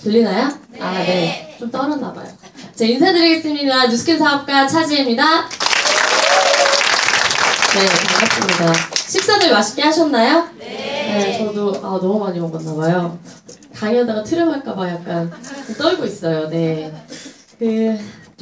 들리나요? 네. 아, 네. 좀 떨었나봐요. 자, 인사드리겠습니다. 뉴스킨 사업가 차지혜입니다. 네, 반갑습니다. 식사들 맛있게 하셨나요? 네, 저도 너무 많이 먹었나봐요. 강의하다가 트름할까봐 약간 좀 떨고 있어요. 네.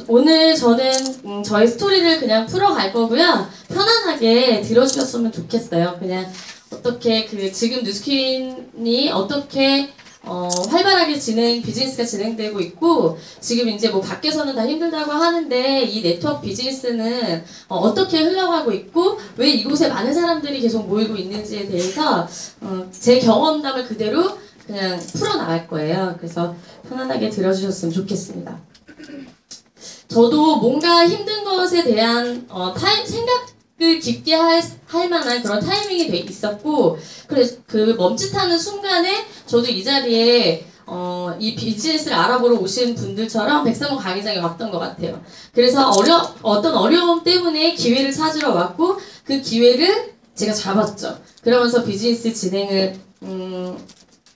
오늘 저는 저희 스토리를 그냥 풀어갈 거고요. 편안하게 들어주셨으면 좋겠어요. 그냥 어떻게 지금 뉴스킨이 어떻게 활발하게 비즈니스가 진행되고 있고, 지금 이제 뭐 밖에서는 다 힘들다고 하는데 이 네트워크 비즈니스는 어떻게 흘러가고 있고 왜 이곳에 많은 사람들이 계속 모이고 있는지에 대해서 제 경험담을 그대로 그냥 풀어나갈 거예요. 그래서 편안하게 들어주셨으면 좋겠습니다. 저도 뭔가 힘든 것에 대한 생각을 깊게 할 만한 그런 타이밍이 있었고, 그래서 그 멈칫하는 순간에 저도 이 자리에 이 비즈니스를 알아보러 오신 분들처럼 백삼원 강의장에 왔던 것 같아요. 그래서 어떤 어려움 때문에 기회를 찾으러 왔고, 그 기회를 제가 잡았죠. 그러면서 비즈니스 진행을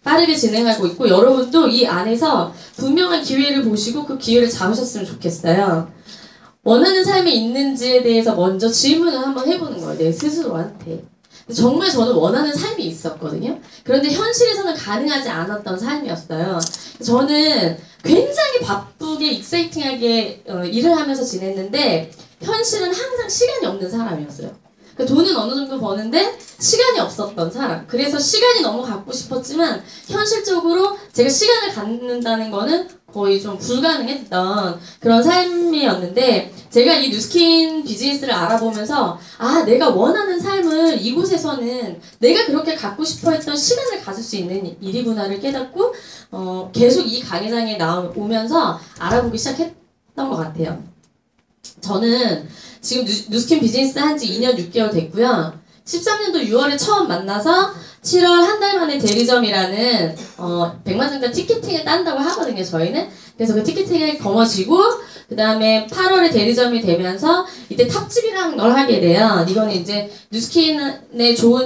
빠르게 진행하고 있고, 여러분도 이 안에서 분명한 기회를 보시고 그 기회를 잡으셨으면 좋겠어요. 원하는 삶이 있는지에 대해서 먼저 질문을 한번 해보는 거예요. 내 스스로한테. 정말 저는 원하는 삶이 있었거든요. 그런데 현실에서는 가능하지 않았던 삶이었어요. 저는 굉장히 바쁘게 익사이팅하게 일을 하면서 지냈는데 현실은 항상 시간이 없는 사람이었어요. 돈은 어느 정도 버는데 시간이 없었던 사람. 그래서 시간이 너무 갖고 싶었지만 현실적으로 제가 시간을 갖는다는 거는 거의 좀 불가능했던 그런 삶이었는데, 제가 이 뉴스킨 비즈니스를 알아보면서 내가 원하는 삶을 이곳에서는 내가 그렇게 갖고 싶어 했던 시간을 가질 수 있는 일이구나를 깨닫고 계속 이 강의장에 오면서 알아보기 시작했던 것 같아요. 저는 지금 뉴스킨 비즈니스 한지 2년 6개월 됐고요. 13년도 6월에 처음 만나서 7월 한 달 만에 대리점이라는 100만장자 티켓팅을 딴다고 하거든요, 저희는. 그래서 그 티켓팅을 거머쥐고 그 다음에 8월에 대리점이 되면서 이때 탑집이라는 걸 하게 돼요. 이거는 이제 뉴스킨의 좋은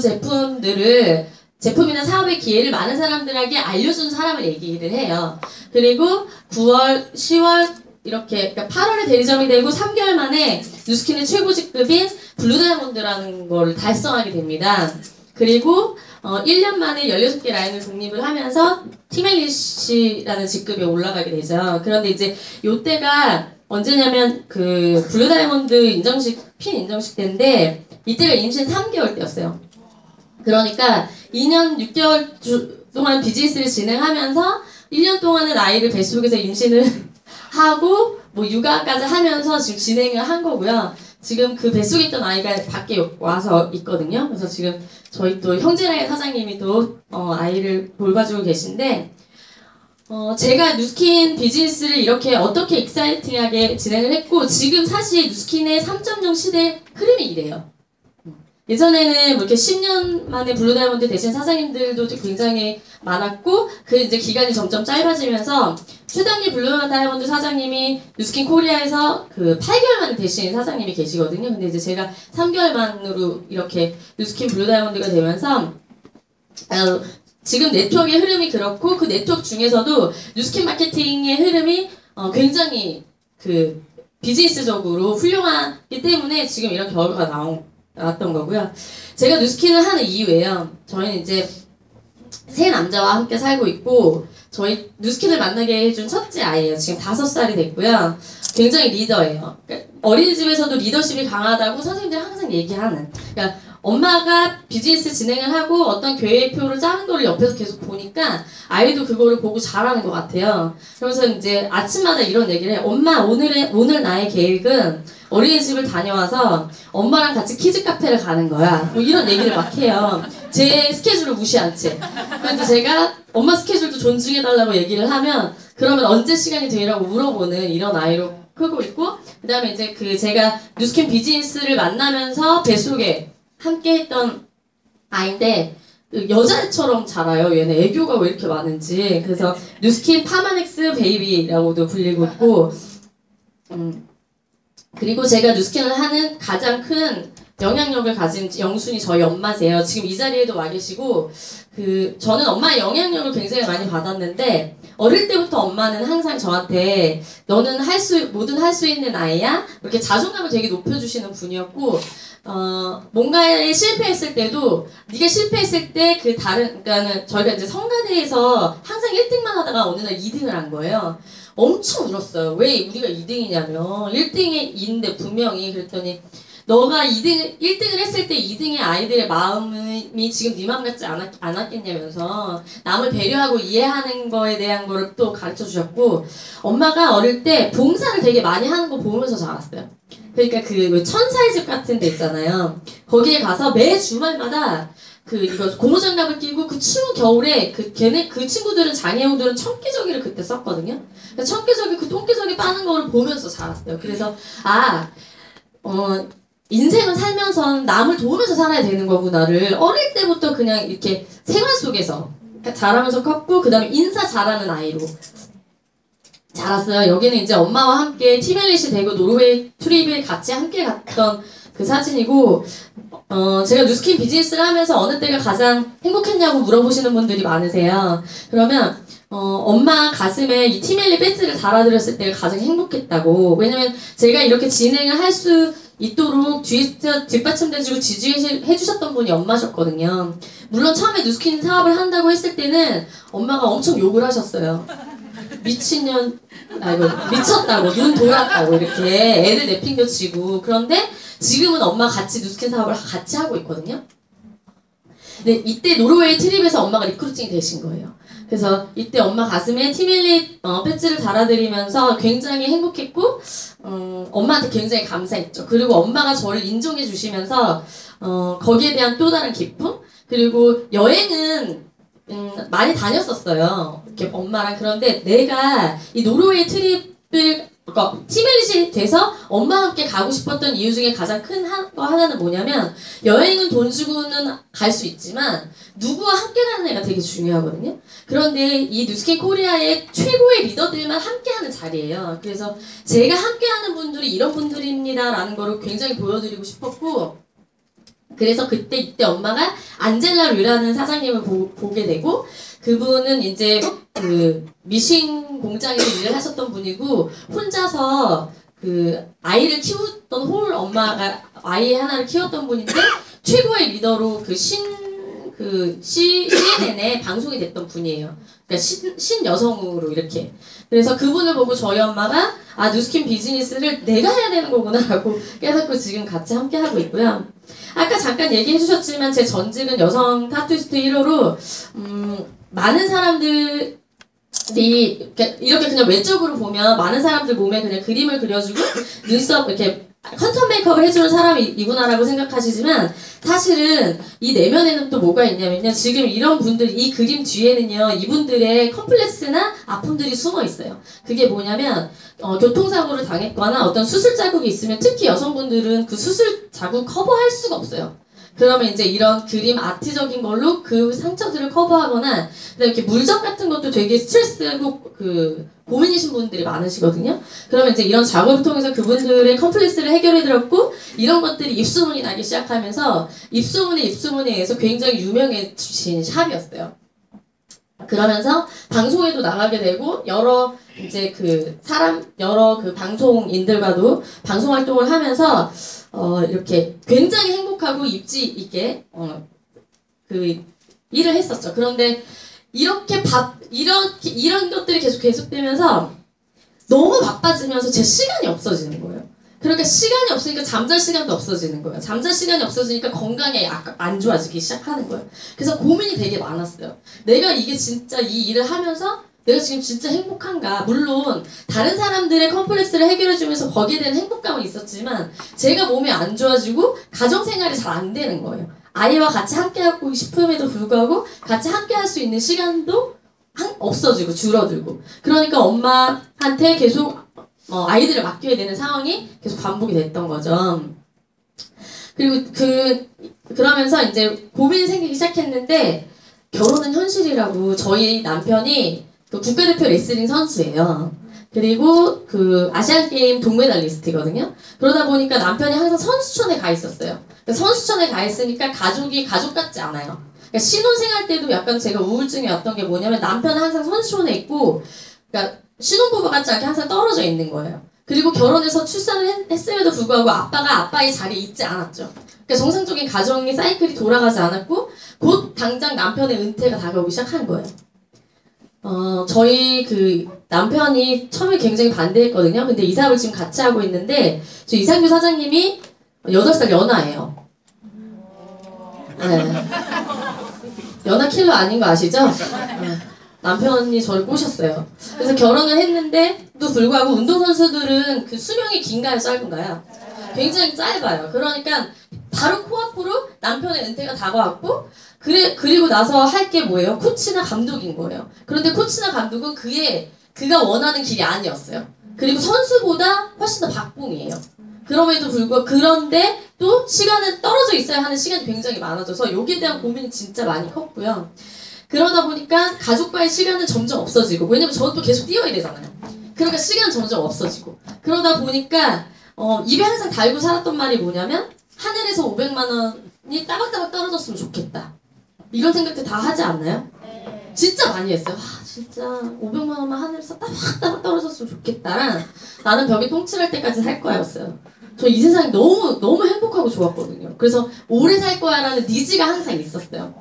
제품이나 사업의 기회를 많은 사람들에게 알려준 사람을 얘기를 해요. 그리고 9월, 10월 이렇게, 그러니까 8월에 대리점이 되고 3개월 만에 뉴스킨의 최고 직급인 블루다이아몬드라는 걸 달성하게 됩니다. 그리고 1년 만에 16개 라인을 독립을 하면서 팀엘리시라는 직급에 올라가게 되죠. 그런데 이제 요때가 언제냐면 그 블루다이아몬드 핀 인정식 때인데 이때가 임신 3개월 때였어요. 그러니까 2년 6개월 동안 비즈니스를 진행하면서 1년 동안은 아이를 뱃속에서 임신을 하고 뭐 육아까지 하면서 지금 진행을 한 거고요. 지금 그 뱃속에 있던 아이가 밖에 와서 있거든요. 그래서 지금 저희 또 형제라인 사장님이 또 아이를 돌봐주고 계신데, 제가 뉴스킨 비즈니스를 이렇게 어떻게 익사이팅하게 진행을 했고, 지금 사실 뉴스킨의 3.0 시대 흐름이 이래요. 예전에는 뭐 이렇게 10년 만에 블루다이아몬드 되신 사장님들도 굉장히 많았고, 그 이제 기간이 점점 짧아지면서 최단기 블루다이아몬드 사장님이 뉴스킨 코리아에서 그 8개월 만에 되신 사장님이 계시거든요. 근데 이제 제가 3개월 만으로 이렇게 뉴스킨 블루다이아몬드가 되면서 지금 네트워크의 흐름이 그렇고, 그 네트워크 중에서도 뉴스킨 마케팅의 흐름이 굉장히 그 비즈니스적으로 훌륭하기 때문에 지금 이런 결과가 나왔던 거고요. 제가 뉴스킨을 하는 이유예요. 저희는 이제 세 남자와 함께 살고 있고, 저희 뉴스킨을 만나게 해준 첫째 아이예요. 지금 5살이 됐고요. 굉장히 리더예요. 그러니까 어린이집에서도 리더십이 강하다고 선생님들이 항상 얘기하는. 그러니까 엄마가 비즈니스 진행을 하고 어떤 계획표를 짜는 걸 옆에서 계속 보니까 아이도 그거를 보고 잘하는 것 같아요. 그래서 이제 아침마다 이런 얘기를 해요. 엄마, 오늘 나의 계획은 어린이집을 다녀와서 엄마랑 같이 키즈 카페를 가는 거야. 뭐 이런 얘기를 막 해요. 제 스케줄을 무시한 채. 그런데 제가 엄마 스케줄도 존중해달라고 얘기를 하면 그러면 언제 시간이 되라고 물어보는 이런 아이로 크고 있고, 그 다음에 이제 제가 뉴스킨 비즈니스를 만나면서 뱃속에 함께 했던 아이인데 여자애처럼 자라요. 얘는 애교가 왜 이렇게 많은지. 그래서 뉴스킨 파마넥스 베이비라고도 불리고 있고, 그리고 제가 뉴스킨을 하는 가장 큰 영향력을 가진 영순이 저희 엄마세요. 지금 이 자리에도 와 계시고, 저는 엄마의 영향력을 굉장히 많이 받았는데, 어릴 때부터 엄마는 항상 저한테 너는 뭐든 할 수 있는 아이야? 이렇게 자존감을 되게 높여주시는 분이었고, 뭔가에 실패했을 때도 네가 실패했을 때 그러니까는 저희가 이제 성가대에서 항상 1등만 하다가 어느 날 2등을 한 거예요. 엄청 울었어요. 왜 우리가 2등이냐면 1등인데 분명히 그랬더니 너가 1등을 했을 때 2등의 아이들의 마음이 지금 네 마음 같지 않았겠냐면서 남을 배려하고 이해하는 거에 대한 거를 또 가르쳐 주셨고, 엄마가 어릴 때 봉사를 되게 많이 하는 거 보면서 자랐어요. 그러니까 천사의 집 같은 데 있잖아요. 거기에 가서 매 주말마다 이거 고무장갑을 끼고 그 추운 겨울에 그 친구들은 장애우들은 청기저귀를 그때 썼거든요. 그러니까 청기저귀 똥기저귀 빠는 거를 보면서 자랐어요. 그래서 인생을 살면서 남을 도우면서 살아야 되는 거구나를 어릴 때부터 그냥 이렇게 생활 속에서 자라면서 컸고, 그 다음에 인사 잘하는 아이로 자랐어요. 여기는 이제 엄마와 함께 티멜릿이 되고 노르웨이 트립을 같이 함께 갔던 그 사진이고, 제가 뉴스킨 비즈니스를 하면서 어느 때가 가장 행복했냐고 물어보시는 분들이 많으세요. 그러면 엄마 가슴에 이 티멜릿 배지를 달아드렸을 때가 가장 행복했다고. 왜냐면 제가 이렇게 진행을 할 수 있도록 뒤에서 뒷받침돼주고 지지해주셨던 분이 엄마셨거든요. 물론 처음에 뉴스킨 사업을 한다고 했을 때는 엄마가 엄청 욕을 하셨어요. 미친년, 미쳤다고, 눈 돌았다고 이렇게 애들 내팽겨치고. 그런데 지금은 엄마가 같이 뉴스킨 사업을 같이 하고 있거든요. 근데 이때 노르웨이 트립에서 엄마가 리크루팅이 되신 거예요. 그래서 이때 엄마 가슴에 티멜릿 배지를 달아드리면서 굉장히 행복했고, 엄마한테 굉장히 감사했죠. 그리고 엄마가 저를 인정해 주시면서 거기에 대한 또 다른 기쁨? 그리고 여행은 많이 다녔었어요. 이렇게 엄마랑. 그런데 내가 이 노르웨이 트립을 티멜릿이 돼서 엄마와 함께 가고 싶었던 이유 중에 가장 큰 거 하나는 뭐냐면, 여행은 돈 주고는 갈 수 있지만 누구와 함께 가는 애가 되게 중요하거든요. 그런데 이 뉴스킨 코리아의 최고의 리더들만 함께하는 자리예요. 그래서 제가 함께하는 분들이 이런 분들입니다 라는 거를 굉장히 보여드리고 싶었고, 그래서 이때 엄마가 안젤라 류라는 사장님을 보게 되고, 그분은 이제 미신 공장에서 일을 하셨던 분이고, 혼자서 아이를 키웠던 엄마가 아이 하나를 키웠던 분인데, 최고의 리더로 CNN에 방송이 됐던 분이에요. 그러니까 신여성으로 이렇게. 그래서 그분을 보고 저희 엄마가 뉴스킨 비즈니스를 내가 해야 되는 거구나 라고 깨닫고 지금 같이 함께 하고 있고요. 아까 잠깐 얘기해 주셨지만 제 전직은 여성 타투이스트 1호로 많은 사람들이 이렇게 그냥 외적으로 보면 많은 사람들 몸에 그냥 그림을 그려주고 눈썹 이렇게 컨텀 메이크업을 해주는 사람이구나라고 생각하시지만, 사실은 이 내면에는 또 뭐가 있냐면요, 지금 이런 분들, 이 그림 뒤에는요 이분들의 컴플렉스나 아픔들이 숨어 있어요. 그게 뭐냐면 교통사고를 당했거나 어떤 수술 자국이 있으면, 특히 여성분들은 그 수술 자국 커버할 수가 없어요. 그러면 이제 이런 그림 아트적인 걸로 그 상처들을 커버하거나, 그다음에 이렇게 물적 같은 것도 되게 스트레스고 고민이신 분들이 많으시거든요. 그러면 이제 이런 작업을 통해서 그분들의 컴플렉스를 해결해드렸고, 이런 것들이 입소문이 나기 시작하면서 입소문에 의해서 굉장히 유명해진 샵이었어요. 그러면서 방송에도 나가게 되고, 여러 방송인들과도 방송 활동을 하면서 이렇게 굉장히 행복하고 입지 있게 일을 했었죠. 그런데 이런 것들이 계속되면서 너무 바빠지면서 제 시간이 없어지는 거예요. 그러니까 시간이 없으니까 잠잘 시간도 없어지는 거예요. 잠잘 시간이 없어지니까 건강이 안 좋아지기 시작하는 거예요. 그래서 고민이 되게 많았어요. 내가 이게 진짜 이 일을 하면서 내가 지금 진짜 행복한가? 물론 다른 사람들의 컴플렉스를 해결해주면서 거기에 대한 행복감은 있었지만, 제가 몸이 안 좋아지고 가정생활이 잘 안 되는 거예요. 아이와 같이 함께하고 싶음에도 불구하고 같이 함께할 수 있는 시간도 없어지고 줄어들고, 그러니까 엄마한테 계속 아이들을 맡겨야 되는 상황이 계속 반복이 됐던 거죠. 그리고 그러면서 이제 고민이 생기기 시작했는데, 결혼은 현실이라고. 저희 남편이 국가대표 레슬링 선수예요. 그리고 아시안게임 동메달리스트거든요. 그러다 보니까 남편이 항상 선수촌에 가 있었어요. 선수촌에 가 있으니까 가족이 가족 같지 않아요. 그러니까 신혼생활 때도 약간 제가 우울증이 왔던 게 뭐냐면 남편은 항상 선수촌에 있고, 그러니까 신혼부부 같지 않게 항상 떨어져 있는 거예요. 그리고 결혼해서 출산을 했음에도 불구하고 아빠가 아빠의 자리에 있지 않았죠. 그러니까 정상적인 가정의 사이클이 돌아가지 않았고 곧 당장 남편의 은퇴가 다가오기 시작한 거예요. 저희 그 남편이 처음에 굉장히 반대했거든요. 근데 이사를 지금 같이 하고 있는데 저 이상규 사장님이 8살 연하예요. 네. 연하 킬러 아닌 거 아시죠? 네. 남편이 저를 꼬셨어요. 그래서 결혼을 했는데도 불구하고 운동선수들은 그 수명이 긴가요, 짧은가요? 굉장히 짧아요. 그러니까 바로 코앞으로 남편의 은퇴가 다가왔고, 그리고 나서 할 게 뭐예요? 코치나 감독인 거예요. 그런데 코치나 감독은 그가 원하는 길이 아니었어요. 그리고 선수보다 훨씬 더 박봉이에요. 그럼에도 불구하고, 그런데 또 시간은 떨어져 있어야 하는 시간이 굉장히 많아져서 여기에 대한 고민이 진짜 많이 컸고요. 그러다 보니까 가족과의 시간은 점점 없어지고, 왜냐면 저는 또 계속 뛰어야 되잖아요. 그러니까 시간은 점점 없어지고, 그러다 보니까 입에 항상 달고 살았던 말이 뭐냐면 하늘에서 500만 원이 따박따박 떨어졌으면 좋겠다. 이런 생각들 다 하지 않나요? 진짜 많이 했어요. 진짜 500만 원만 하늘에서 따박따박 떨어졌으면 좋겠다랑 나는 벽에 똥칠할 때까지 살 거야였어요. 저 이 세상이 너무 행복하고 좋았거든요. 그래서 오래 살 거야라는 니즈가 항상 있었어요.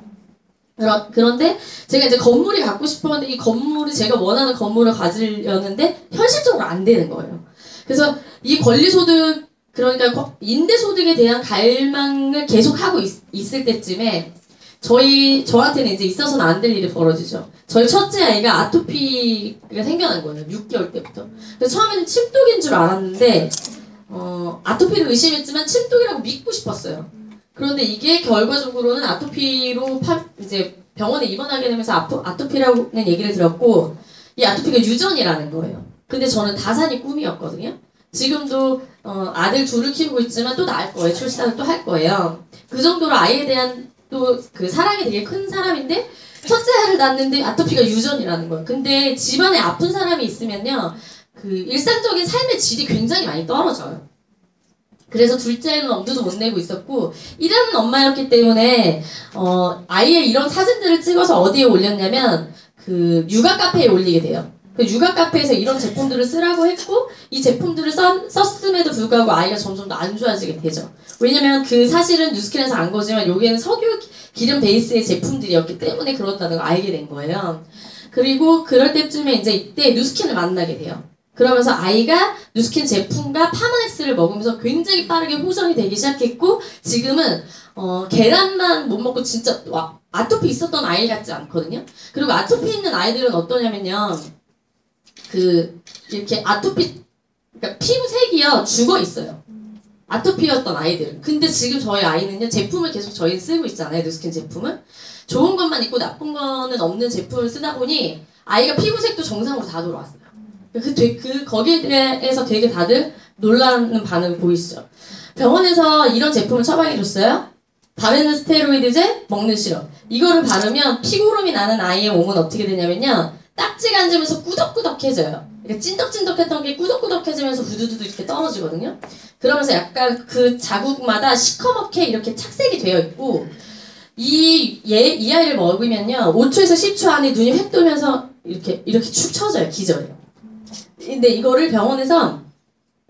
그런데 제가 이제 건물이 갖고 싶었는데 이 건물이 제가 원하는 건물을 가지려는데 현실적으로 안 되는 거예요. 그래서 이 권리소득, 그러니까 임대소득에 대한 갈망을 계속 하고 있을 때쯤에 저한테는 이제 있어서는 안 될 일이 벌어지죠. 저희 첫째 아이가 아토피가 생겨난 거예요. 6개월 때부터. 그래서 처음에는 침독인 줄 알았는데 아토피를 의심했지만 침독이라고 믿고 싶었어요. 그런데 이게 결과적으로는 아토피로 이제 병원에 입원하게 되면서 아토피라는 얘기를 들었고, 이 아토피가 유전이라는 거예요. 근데 저는 다산이 꿈이었거든요. 지금도 아들 둘을 키우고 있지만 또 낳을 거예요. 출산을 또 할 거예요. 그 정도로 아이에 대한 또 그 사랑이 되게 큰 사람인데 첫째 아이를 낳았는데 아토피가 유전이라는 거예요. 근데 집안에 아픈 사람이 있으면요, 그 일상적인 삶의 질이 굉장히 많이 떨어져요. 그래서 둘째는 엄두도 못 내고 있었고, 일하는 엄마였기 때문에 아이의 이런 사진들을 찍어서 어디에 올렸냐면 그 육아 카페에 올리게 돼요. 그 육아 카페에서 이런 제품들을 쓰라고 했고, 이 제품들을 썼음에도 불구하고 아이가 점점 더 안 좋아지게 되죠. 왜냐면 사실은 뉴스킨에서 안 거지만 여기에는 석유 기름 베이스의 제품들이었기 때문에 그렇다는 걸 알게 된 거예요. 그리고 그럴 때쯤에 이때 뉴스킨을 만나게 돼요. 그러면서 아이가 뉴스킨 제품과 파마넥스를 먹으면서 굉장히 빠르게 호전이 되기 시작했고, 지금은 계란만 못 먹고 진짜 아토피 있었던 아이 같지 않거든요. 그리고 아토피 있는 아이들은 어떠냐면요, 이렇게 그러니까 피부색이요 죽어 있어요. 아토피였던 아이들은. 근데 지금 저희 아이는요, 제품을 계속 저희는 쓰고 있잖아요. 뉴스킨 제품을. 좋은 것만 있고 나쁜 거는 없는 제품을 쓰다 보니 아이가 피부색도 정상으로 다 돌아왔어요. 거기에 대해서 되게 다들 놀라는 반응을 보이시죠. 병원에서 이런 제품을 처방해줬어요. 바르는 스테로이드제, 먹는 시럽. 이거를 바르면 피고름이 나는 아이의 몸은 어떻게 되냐면요, 딱지가 앉으면서 꾸덕꾸덕해져요. 그러니까 찐덕찐덕했던 게 꾸덕꾸덕해지면서 부두두두 이렇게 떨어지거든요. 그러면서 약간 그 자국마다 시커멓게 이렇게 착색이 되어 있고, 이 아이를 먹으면요, 5초에서 10초 안에 눈이 획 돌면서 이렇게 축 처져요. 기절해요. 근데 이거를 병원에서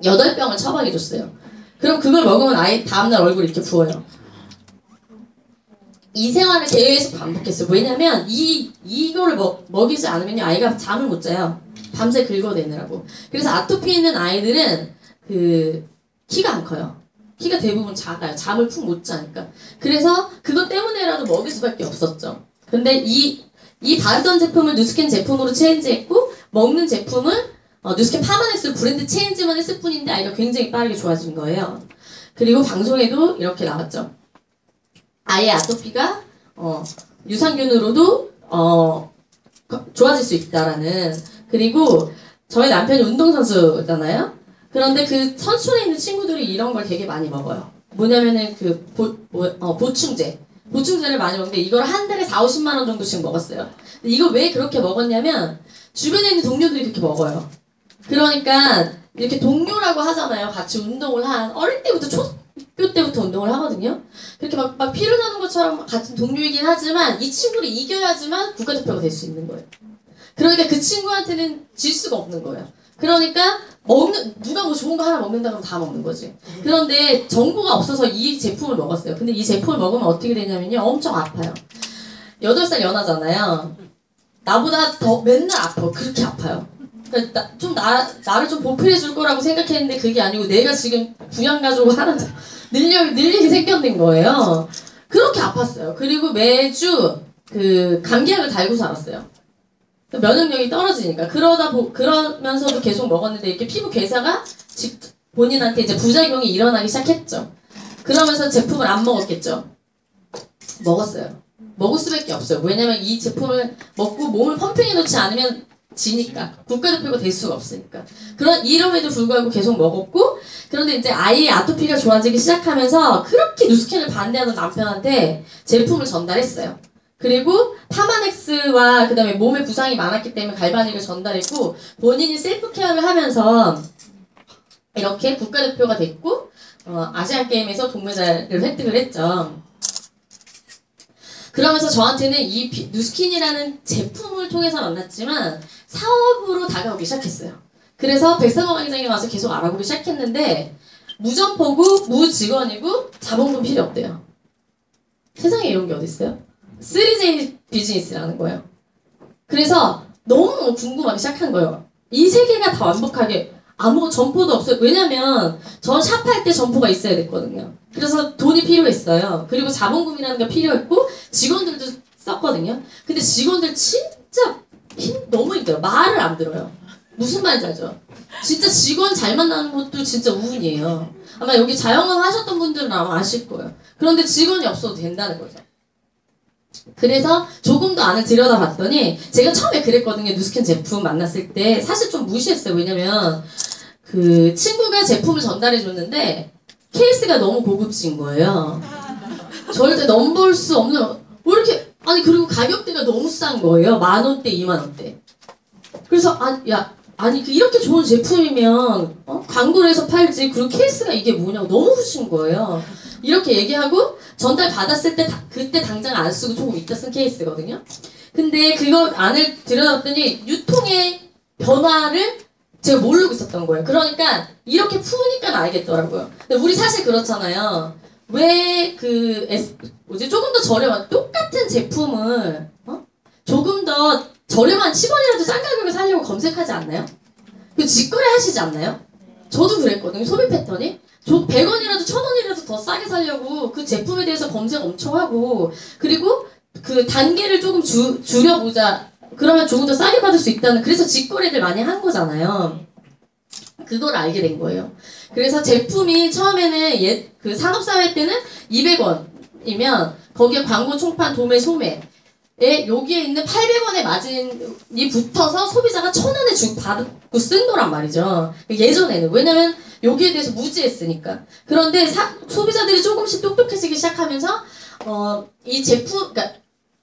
8병을 처방해줬어요. 그럼 그걸 먹으면 아이 다음날 얼굴이 이렇게 부어요. 이 생활을 계속 반복했어요. 왜냐면 이거를 먹이지 않으면 아이가 잠을 못 자요. 밤새 긁어대느라고. 그래서 아토피 있는 아이들은 키가 안 커요. 키가 대부분 작아요. 잠을 푹 못 자니까. 그래서 그것 때문에라도 먹일 수밖에 없었죠. 근데 이 바르던 제품을 뉴스킨 제품으로 체인지했고, 먹는 제품을 뉴스킨 파마넥스 브랜드 체인지만 했을 뿐인데 아이가 굉장히 빠르게 좋아진 거예요. 그리고 방송에도 이렇게 나왔죠. 아이의 아토피가 유산균으로도 좋아질 수 있다라는. 그리고 저희 남편이 운동선수잖아요. 그런데 그 선수촌에 있는 친구들이 이런 걸 되게 많이 먹어요. 뭐냐면은 보충제를 많이 먹는데 이걸 한 달에 40~50만 원 정도씩 먹었어요. 근데 이걸 왜 그렇게 먹었냐면 주변에 있는 동료들이 그렇게 먹어요. 그러니까 이렇게 동료라고 하잖아요. 같이 운동을 한 어릴 때부터 중학교 때부터 운동을 하거든요. 그렇게 막 피를 나는 것처럼 같은 동료이긴 하지만 이 친구를 이겨야지만 국가대표가 될 수 있는 거예요. 그러니까 그 친구한테는 질 수가 없는 거예요. 그러니까 누가 뭐 좋은 거 하나 먹는다 그러면 다 먹는 거지. 그런데 정보가 없어서 이 제품을 먹었어요. 근데 이 제품을 먹으면 어떻게 되냐면요. 엄청 아파요. 8살 연하잖아요. 나보다 더 맨날 아파. 그렇게 아파요. 그러니까 나를 좀 보필해 줄 거라고 생각했는데 그게 아니고 내가 지금 부양가족을 하나 더 늘리게 생겨낸 거예요. 그렇게 아팠어요. 그리고 매주 그 감기약을 달고 살았어요. 면역력이 떨어지니까. 그러면서도 계속 먹었는데 이렇게 피부 괴사가 본인한테 이제 부작용이 일어나기 시작했죠. 그러면서 제품을 안 먹었겠죠. 먹었어요. 먹을 수밖에 없어요. 왜냐면 이 제품을 먹고 몸을 펌핑해 놓지 않으면 지니까. 국가대표가 될 수가 없으니까. 이름에도 불구하고 계속 먹었고, 그런데 이제 아이의 아토피가 좋아지기 시작하면서 그렇게 누스캔을 반대하던 남편한테 제품을 전달했어요. 그리고 파마넥스와 그 다음에 몸에 부상이 많았기 때문에 갈바닉을 전달했고, 본인이 셀프 케어를 하면서 이렇게 국가대표가 됐고, 아시안게임에서 동메달을 획득을 했죠. 그러면서 저한테는 이 누스킨이라는 제품을 통해서 만났지만 사업으로 다가오기 시작했어요. 그래서 백사동광장에 와서 계속 알아보기 시작했는데 무점포고 무직원이고 자본금 필요 없대요. 세상에 이런 게 어딨어요? 3J 비즈니스라는 거예요. 그래서 너무 궁금하기 시작한 거예요. 이 세계가 다 완벽하게 아무 점포도 없어요. 왜냐면 전 샵할 때 점포가 있어야 됐거든요. 그래서 돈이 필요했어요. 그리고 자본금이라는 게 필요했고 직원들도 썼거든요. 근데 직원들 진짜 너무 힘들어요. 말을 안 들어요. 무슨 말인지 알죠? 진짜 직원 잘 만나는 것도 진짜 우운이에요. 아마 여기 자영업 하셨던 분들은 아마 아실 거예요. 그런데 직원이 없어도 된다는 거죠. 그래서 조금 더 안을 들여다봤더니 제가 처음에 그랬거든요. 누스캔 제품 만났을 때 사실 좀 무시했어요. 왜냐면 그 친구가 제품을 전달해 줬는데 케이스가 너무 고급진 거예요. 절대 넘볼 수 없는 왜 이렇게 아니 그리고 가격대가 너무 싼 거예요. 10,000원대 20,000원대. 그래서 아니 이렇게 좋은 제품이면 광고를 해서 팔지. 그리고 케이스가 이게 뭐냐고 너무 후신 거예요. 이렇게 얘기하고 전달 받았을 때 그때 당장 안 쓰고 조금 이따 쓴 케이스거든요. 근데 그거 안을 들여다봤더니 유통의 변화를 제가 모르고 있었던 거예요. 그러니까 이렇게 푸니까 알겠더라고요. 근데 우리 사실 그렇잖아요. 왜 조금 더 저렴한 똑같은 제품을 조금 더 저렴한 10원이라도 싼 가격에 사려고 검색하지 않나요? 그 직거래 하시지 않나요? 저도 그랬거든요. 소비 패턴이. 100원이라도 1,000원이라도 더 싸게 사려고 그 제품에 대해서 검색 엄청 하고 그리고 그 단계를 조금 줄여보자. 그러면 조금 더 싸게 받을 수 있다는 그래서 직거래를 많이 한 거잖아요. 그걸 알게 된 거예요. 그래서 제품이 처음에는 그 산업사회 때는 200원이면 거기에 광고 총판 도매 소매 여기에 있는 800원의 마진이 붙어서 소비자가 1,000원에 주고 받고 쓴 거란 말이죠. 예전에는. 왜냐면 여기에 대해서 무지했으니까. 그런데 소비자들이 조금씩 똑똑해지기 시작하면서 이 그러니까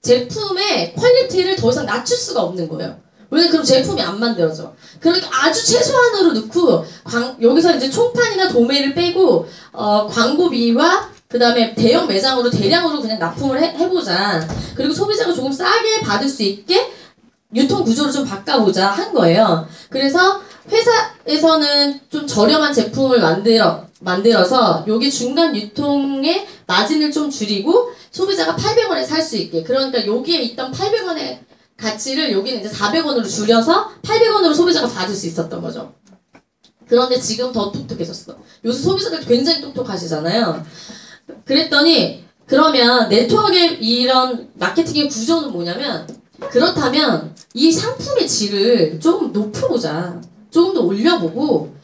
제품의 퀄리티를 더 이상 낮출 수가 없는 거예요. 왜냐면 그럼 제품이 안 만들어져. 그러니까 아주 최소한으로 넣고 여기서 이제 총판이나 도매를 빼고 광고비와 그 다음에 대형 매장으로 대량으로 그냥 납품을 해보자. 그리고 소비자가 조금 싸게 받을 수 있게 유통 구조를 좀 바꿔보자 한 거예요. 그래서 회사에서는 좀 저렴한 제품을 만들어서 여기 중간 유통의 마진을 좀 줄이고 소비자가 800원에 살 수 있게. 그러니까 여기에 있던 800원의 가치를 여기는 이제 400원으로 줄여서 800원으로 소비자가 받을 수 있었던 거죠. 그런데 지금 더 똑똑해졌어. 요새 소비자들 굉장히 똑똑하시잖아요. 그랬더니 그러면 네트워크의 이런 마케팅의 구조는 뭐냐면 그렇다면 이 상품의 질을 조금 높여보자. 조금 더 올려보고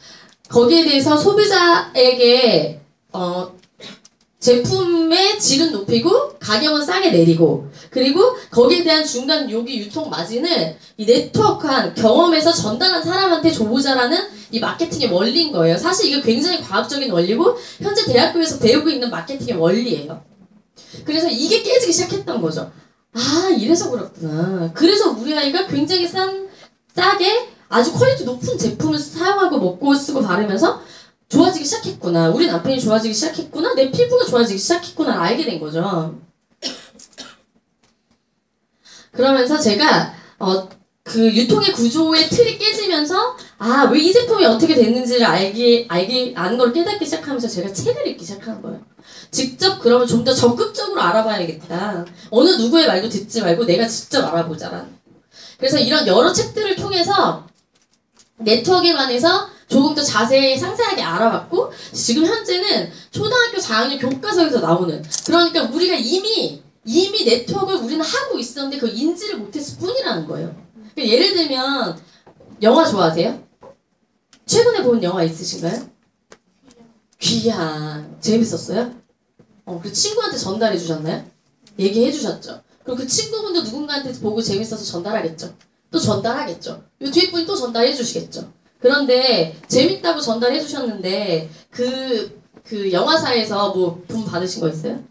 거기에 대해서 소비자에게 제품의 질은 높이고 가격은 싸게 내리고 그리고 거기에 대한 중간 여기 유통 마진을 이 네트워크한 경험에서 전달한 사람한테 줘보자라는 이 마케팅의 원리인 거예요. 사실 이게 굉장히 과학적인 원리고 현재 대학교에서 배우고 있는 마케팅의 원리예요. 그래서 이게 깨지기 시작했던 거죠. 아 이래서 그렇구나. 그래서 우리 아이가 굉장히 싸게 아주 퀄리티 높은 제품을 사용하고 먹고 쓰고 바르면서 좋아지기 시작했구나. 우리 남편이 좋아지기 시작했구나. 내 피부가 좋아지기 시작했구나. 알게 된 거죠. 그러면서 제가 그 유통의 구조의 틀이 깨지면서 왜 이 제품이 어떻게 됐는지를 아는 걸 깨닫기 시작하면서 제가 책을 읽기 시작하는 거예요. 직접 그러면 좀 더 적극적으로 알아봐야겠다. 어느 누구의 말도 듣지 말고 내가 직접 알아보자라는. 그래서 이런 여러 책들을 통해서 네트워크에 관해서 조금 더 자세히 상세하게 알아봤고, 지금 현재는 초등학교 4학년 교과서에서 나오는, 그러니까 우리가 이미 네트워크를 우리는 하고 있었는데 그 인지를 못했을 뿐이라는 거예요. 그러니까 예를 들면 영화 좋아하세요? 최근에 본 영화 있으신가요? 귀향 재밌었어요? 그 친구한테 전달해 주셨나요? 얘기해 주셨죠? 그럼 그 친구분도 누군가한테 보고 재밌어서 전달하겠죠? 또 전달하겠죠? 이 뒤에 분이 또 전달해 주시겠죠? 그런데 재밌다고 전달해 주셨는데 그 영화사에서 뭐 돈 받으신 거 있어요?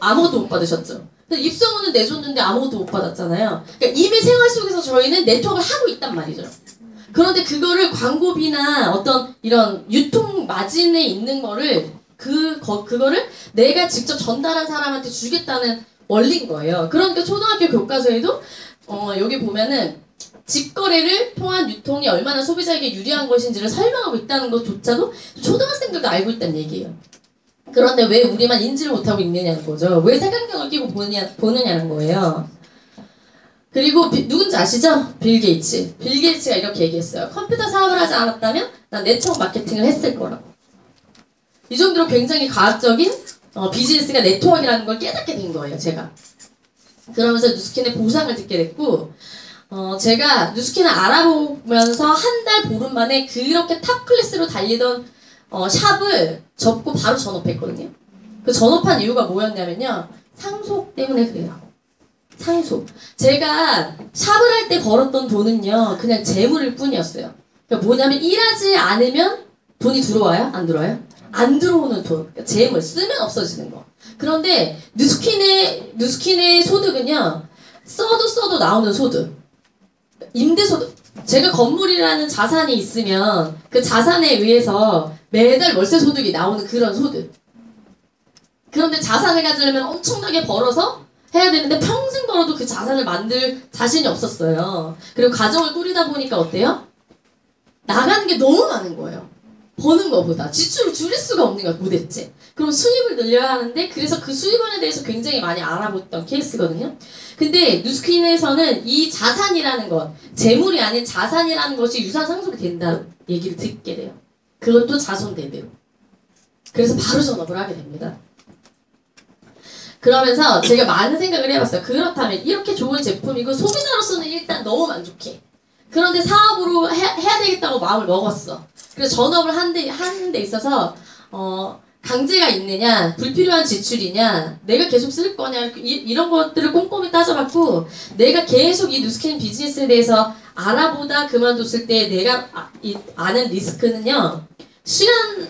아무것도 못 받으셨죠? 입소문은 내줬는데 아무것도 못 받았잖아요. 그러니까 이미 생활 속에서 저희는 네트워크를 하고 있단 말이죠. 그런데 그거를 광고비나 어떤 이런 유통 마진에 있는 거를 그거를 내가 직접 전달한 사람한테 주겠다는 원리인 거예요. 그러니까 초등학교 교과서에도 여기 보면은 직거래를 통한 유통이 얼마나 소비자에게 유리한 것인지를 설명하고 있다는 것조차도 초등학생들도 알고 있다는 얘기예요. 그런데 왜 우리만 인지를 못하고 있느냐는 거죠. 왜 색안경을 끼고 보느냐는 거예요. 그리고 누군지 아시죠? 빌 게이츠. 빌 게이츠가 이렇게 얘기했어요. 컴퓨터 사업을 하지 않았다면 난 네트워크 마케팅을 했을 거라고. 이 정도로 굉장히 과학적인 비즈니스가 네트워크라는 걸 깨닫게 된 거예요, 제가. 그러면서 누스킨의 보상을 듣게 됐고, 제가 누스킨을 알아보면서 한 달 보름 만에 그렇게 탑 클래스로 달리던 샵을 접고 바로 전업했거든요. 그 전업한 이유가 뭐였냐면요. 상속 때문에 그래요. 상속. 제가 샵을 할 때 벌었던 돈은요. 그냥 재물일 뿐이었어요. 그러니까 뭐냐면 일하지 않으면 돈이 들어와요? 안 들어와요? 안 들어오는 돈. 그러니까 재물. 쓰면 없어지는 거. 그런데 누스킨의 소득은요. 써도 나오는 소득. 임대소득. 제가 건물이라는 자산이 있으면 그 자산에 의해서 매달 월세 소득이 나오는 그런 소득. 그런데 자산을 가지려면 엄청나게 벌어서 해야 되는데 평생 벌어도 그 자산을 만들 자신이 없었어요. 그리고 가정을 꾸리다 보니까 어때요? 나가는 게 너무 많은 거예요. 버는 것보다 지출을 줄일 수가 없는 거야, 도대체. 그럼 수입을 늘려야 하는데, 그래서 그 수입원에 대해서 굉장히 많이 알아봤던 케이스거든요. 근데 누스킨에서는 이 자산이라는 것, 재물이 아닌 자산이라는 것이 유산 상속이 된다는 얘기를 듣게 돼요. 그것도 자손대대로. 그래서 바로 전업을 하게 됩니다. 그러면서 제가 많은 생각을 해봤어요. 그렇다면 이렇게 좋은 제품이고 소비자로서는 일단 너무 만족해. 그런데 사업으로 해야 되겠다고 마음을 먹었어. 그래서 전업을 하는 데 있어서 강제가 있느냐, 불필요한 지출이냐, 내가 계속 쓸 거냐, 이런 것들을 꼼꼼히 따져봤고, 내가 계속 이 누스킨 비즈니스에 대해서 알아보다 그만뒀을 때 내가 아는 리스크는요, 시간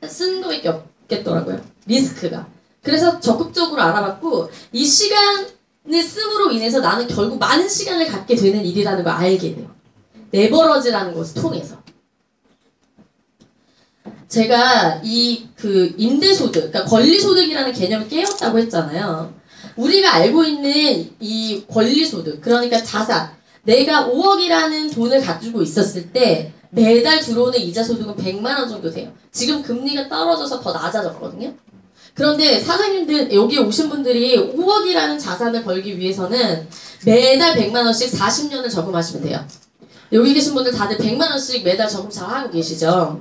쓴 거밖에 없겠더라고요. 리스크가. 그래서 적극적으로 알아봤고, 이 시간을 씀으로 인해서 나는 결국 많은 시간을 갖게 되는 일이라는 걸 알게 돼요. 레버러지라는 것을 통해서. 제가 그 임대소득, 그러니까 권리소득이라는 개념을 깨웠다고 했잖아요. 우리가 알고 있는 이 권리소득, 그러니까 자산. 내가 5억이라는 돈을 가지고 있었을 때 매달 들어오는 이자 소득은 100만 원 정도 돼요. 지금 금리가 떨어져서 더 낮아졌거든요. 그런데 사장님들, 여기 오신 분들이 5억이라는 자산을 벌기 위해서는 매달 100만 원씩 40년을 저금하시면 돼요. 여기 계신 분들 다들 100만 원씩 매달 저금 잘 하고 계시죠?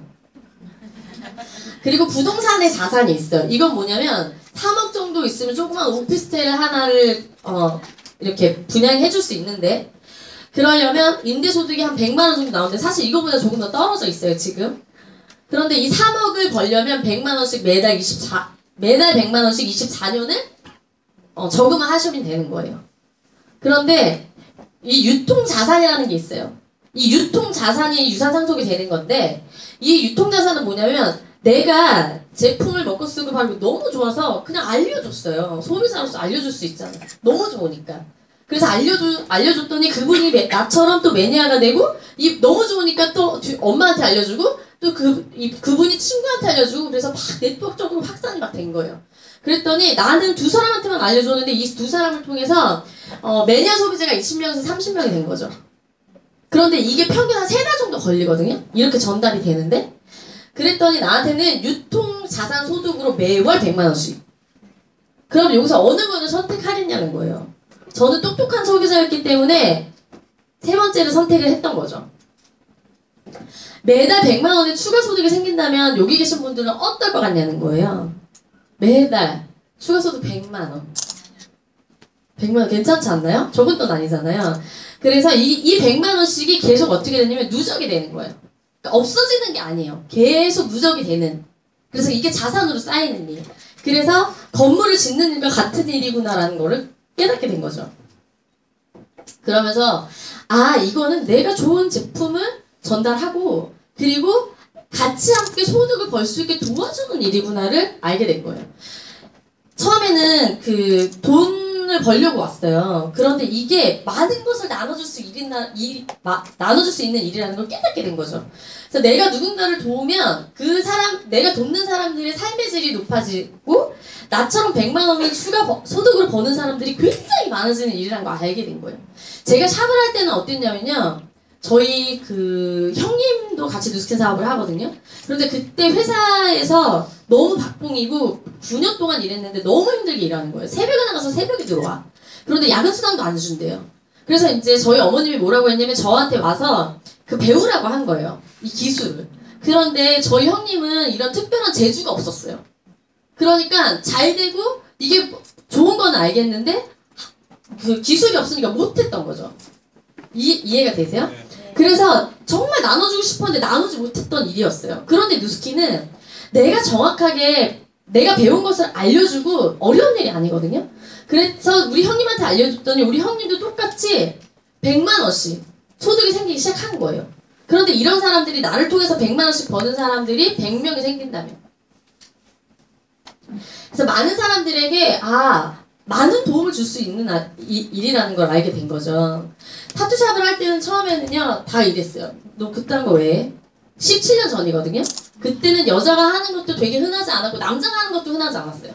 그리고 부동산에 자산이 있어요. 이건 뭐냐면 3억 정도 있으면 조그만 오피스텔 하나를 이렇게 분양해 줄 수 있는데, 그러려면 임대소득이 한 100만 원 정도 나오는데 사실 이거보다 조금 더 떨어져 있어요, 지금. 그런데 이 3억을 벌려면 100만 원씩 매달 100만 원씩 24년을 저금을 하시면 되는 거예요. 그런데 이 유통자산이라는 게 있어요. 이 유통자산이 유산상속이 되는 건데, 이 유통자산은 뭐냐면 내가 제품을 먹고 쓰고 바르고 너무 좋아서 그냥 알려줬어요. 소비자로서 알려줄 수 있잖아요. 너무 좋으니까. 그래서 알려줬더니 그분이 나처럼 또 매니아가 되고, 너무 좋으니까 또 엄마한테 알려주고, 또 그분이 친구한테 알려주고 그래서 막 네트워크적으로 확산이 막 된 거예요. 그랬더니 나는 두 사람한테만 알려줬는데 이 두 사람을 통해서 매니아 소비자가 20명에서 30명이 된 거죠. 그런데 이게 평균 한 3달 정도 걸리거든요. 이렇게 전달이 되는데. 그랬더니 나한테는 유통자산 소득으로 매월 100만 원씩. 그럼 여기서 어느 분을 선택하겠냐는 거예요. 저는 똑똑한 소비자였기 때문에 세 번째를 선택을 했던 거죠. 매달 100만 원의 추가 소득이 생긴다면 여기 계신 분들은 어떨 것 같냐는 거예요. 매달 추가 소득 100만 원. 100만 원 괜찮지 않나요? 적은 돈 아니잖아요. 그래서 이 100만 원씩이 계속 어떻게 되냐면 누적이 되는 거예요. 그러니까 없어지는 게 아니에요. 계속 누적이 되는. 그래서 이게 자산으로 쌓이는 일. 그래서 건물을 짓는 일과 같은 일이구나라는 거를 깨닫게 된 거죠. 그러면서 이거는 내가 좋은 제품을 전달하고 그리고 같이 함께 소득을 벌 수 있게 도와주는 일이구나를 알게 된 거예요. 처음에는 돈을 벌려고 왔어요. 그런데 이게 많은 것을 나눠줄 수 있는 일이라는 걸 깨닫게 된 거죠. 그래서 내가 누군가를 도우면 내가 돕는 사람들의 삶의 질이 높아지고 나처럼 100만 원을 추가 소득으로 버는 사람들이 굉장히 많아지는 일이라는 걸 알게 된 거예요. 제가 샵을 할 때는 어땠냐면요. 저희 형님도 같이 누스킨 사업을 하거든요. 그런데 그때 회사에서 너무 박봉이고 9년 동안 일했는데 너무 힘들게 일하는 거예요. 새벽에 나가서 새벽에 들어와. 그런데 야근 수당도 안 준대요. 그래서 이제 저희 어머님이 뭐라고 했냐면 저한테 와서 배우라고 한 거예요. 이 기술을. 그런데 저희 형님은 이런 특별한 재주가 없었어요. 그러니까 잘 되고 이게 좋은 건 알겠는데 기술이 없으니까 못했던 거죠. 이해가 되세요? 그래서 정말 나눠주고 싶었는데 나누지 못했던 일이었어요. 그런데 누스키는 내가 정확하게 내가 배운 것을 알려주고 어려운 일이 아니거든요. 그래서 우리 형님한테 알려줬더니 우리 형님도 똑같이 100만 원씩 소득이 생기기 시작한 거예요. 그런데 이런 사람들이 나를 통해서 100만 원씩 버는 사람들이 100명이 생긴다면 그래서 많은 사람들에게 많은 도움을 줄 수 있는 일이라는 걸 알게 된 거죠. 타투샵을 할 때는 처음에는요 다 이랬어요. 너 그딴 거 왜 해? 17년 전이거든요. 그때는 여자가 하는 것도 되게 흔하지 않았고 남자가 하는 것도 흔하지 않았어요.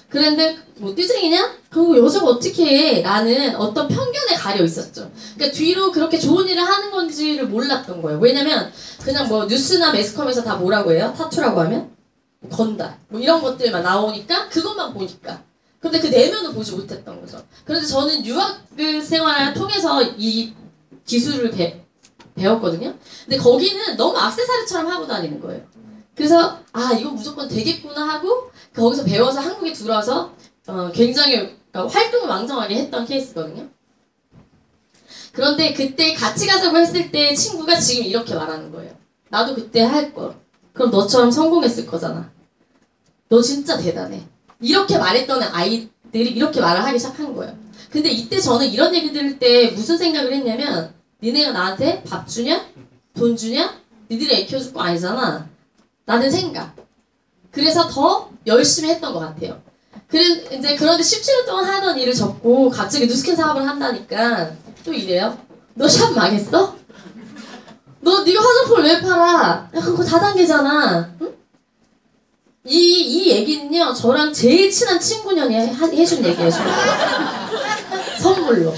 그런데 뭐 띠쟁이냐? 그리고 여자가 어떻게 해? 라는 어떤 편견에 가려 있었죠. 그러니까 뒤로 그렇게 좋은 일을 하는 건지를 몰랐던 거예요. 왜냐면 그냥 뭐 뉴스나 매스컴에서 다 뭐라고 해요? 타투라고 하면 건달 뭐 이런 것들만 나오니까 그것만 보니까. 근데 그 내면을 보지 못했던 거죠. 그런데 저는 유학 생활을 통해서 이 기술을 배웠거든요. 근데 거기는 너무 액세서리처럼 하고 다니는 거예요. 그래서 이건 무조건 되겠구나 하고 거기서 배워서 한국에 들어와서 굉장히 활동을 왕성하게 했던 케이스거든요. 그런데 그때 같이 가자고 했을 때 친구가 지금 이렇게 말하는 거예요. 나도 그때 할 거. 그럼 너처럼 성공했을 거잖아. 너 진짜 대단해. 이렇게 말했던 아이들이 이렇게 말을 하기 시작한 거예요. 근데 이때 저는 이런 얘기 들을 때 무슨 생각을 했냐면 니네가 나한테 밥 주냐? 돈 주냐? 니들이 애 키워줄 거 아니잖아. 라는 생각. 그래서 더 열심히 했던 것 같아요. 그런데 17년 동안 하던 일을 접고 갑자기 누스킨 사업을 한다니까 또 이래요. 너 샵 망했어? 네가 화장품을 왜 팔아? 야, 그거 다단계잖아. 응? 이 얘기는요, 저랑 제일 친한 친구년이 해준 얘기예요, 선물로.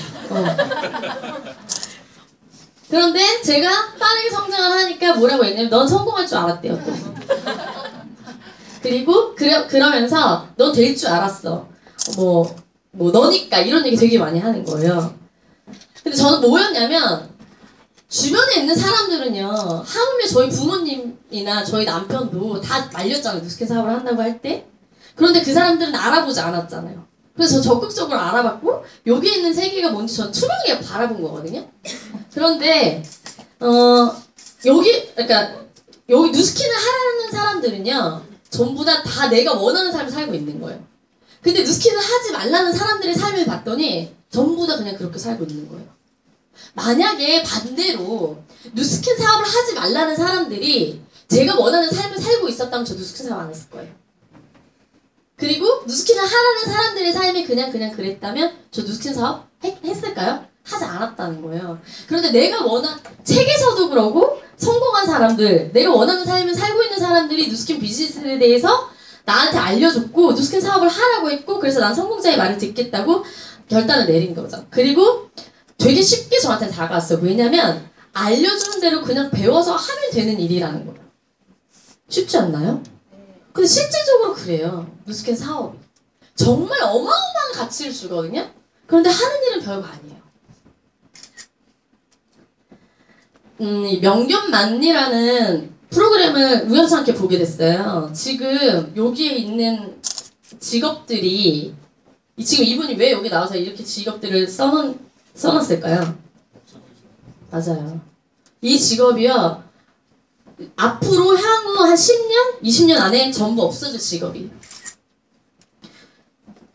그런데 제가 빠르게 성장을 하니까 뭐라고 했냐면, 넌 성공할 줄 알았대요, 또. 그리고, 그러면서, 넌 될 줄 알았어. 너니까, 이런 얘기 되게 많이 하는 거예요. 근데 저는 뭐였냐면, 주변에 있는 사람들은요, 하물며 저희 부모님이나 저희 남편도 다 말렸잖아요. 누스킨 사업을 한다고 할 때. 그런데 그 사람들은 알아보지 않았잖아요. 그래서 저 적극적으로 알아봤고, 여기에 있는 세계가 뭔지 전 투명하게 바라본 거거든요. 그런데, 여기 누스킨을 하라는 사람들은요, 전부 다 내가 원하는 삶을 살고 있는 거예요. 근데 누스킨을 하지 말라는 사람들의 삶을 봤더니, 전부 다 그냥 그렇게 살고 있는 거예요. 만약에 반대로 누스킨 사업을 하지 말라는 사람들이 제가 원하는 삶을 살고 있었다면 저 누스킨 사업 안 했을 거예요. 그리고 누스킨을 하라는 사람들의 삶이 그냥 그랬다면 저 누스킨 사업 했을까요? 하지 않았다는 거예요. 그런데 책에서도 그러고 성공한 사람들, 내가 원하는 삶을 살고 있는 사람들이 누스킨 비즈니스에 대해서 나한테 알려줬고 누스킨 사업을 하라고 했고 그래서 난 성공자의 말을 듣겠다고 결단을 내린 거죠. 그리고 되게 쉽게 저한테 다가왔어요. 왜냐면 알려주는 대로 그냥 배워서 하면 되는 일이라는 거예요. 쉽지 않나요? 근데 실질적으로 그래요. 누스킨 사업이. 정말 어마어마한 가치를 주거든요. 그런데 하는 일은 별거 아니에요. 이 명견만리라는 프로그램을 우연찮게 보게 됐어요. 지금 여기에 있는 직업들이 지금 이분이 왜 여기 나와서 이렇게 직업들을 써놨을까요? 맞아요. 이 직업이요. 앞으로 향후 한 10년? 20년 안에 전부 없어질 직업이에요.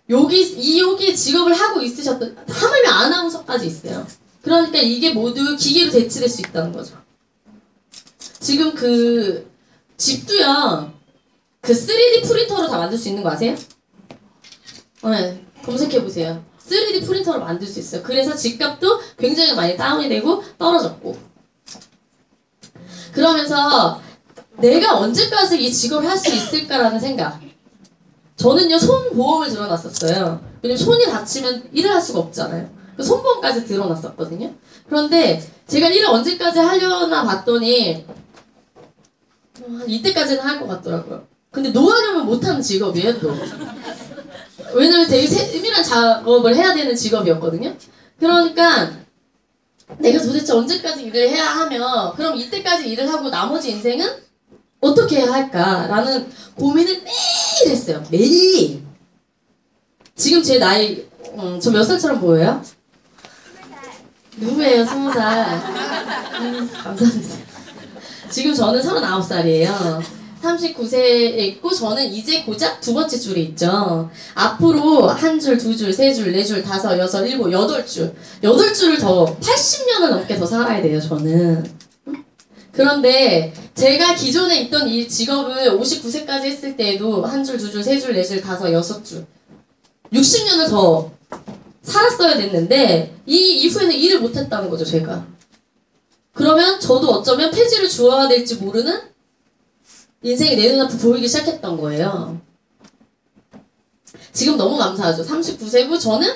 여기에 직업을 하고 있으셨던, 하물며 아나운서까지 있어요. 그러니까 이게 모두 기계로 대체될 수 있다는 거죠. 지금 그 집도요, 그 3D 프린터로 다 만들 수 있는 거 아세요? 네, 검색해보세요. 3D 프린터로 만들 수 있어요. 그래서 집값도 굉장히 많이 다운이 되고 떨어졌고. 그러면서 내가 언제까지 이 직업을 할 수 있을까라는 생각. 저는요, 손보험을 들어놨었어요. 왜냐면 손이 다치면 일을 할 수가 없잖아요. 손보험까지 들어놨었거든요. 그런데 제가 일을 언제까지 하려나 봤더니 이때까지는 할 것 같더라고요. 근데 노화하려면 못하는 직업이에요, 또. 왜냐면 되게 세밀한 작업을 해야 되는 직업이었거든요. 그러니까 내가 도대체 언제까지 일을 해야 하며 그럼 이때까지 일을 하고 나머지 인생은 어떻게 해야 할까라는 고민을 매일 했어요. 매일. 지금 제 나이 저 몇 살처럼 보여요? 누구예요? 20살. 감사합니다. 지금 저는 39살이에요. 39세에 있고 저는 이제 고작 두 번째 줄에 있죠. 앞으로 한 줄, 두 줄, 세 줄, 네 줄, 다섯, 여섯, 일곱, 여덟 줄. 8줄을 더 80년을 넘게 더 살아야 돼요, 저는. 그런데 제가 기존에 있던 이 직업을 59세까지 했을 때에도 한 줄, 두 줄, 세 줄, 네 줄, 다섯, 여섯 줄. 60년을 더 살았어야 됐는데 이 이후에는 일을 못했다는 거죠, 제가. 그러면 저도 어쩌면 폐지를 주어야 될지 모르는 인생이 내 눈앞에 보이기 시작했던 거예요. 지금 너무 감사하죠. 39세고 저는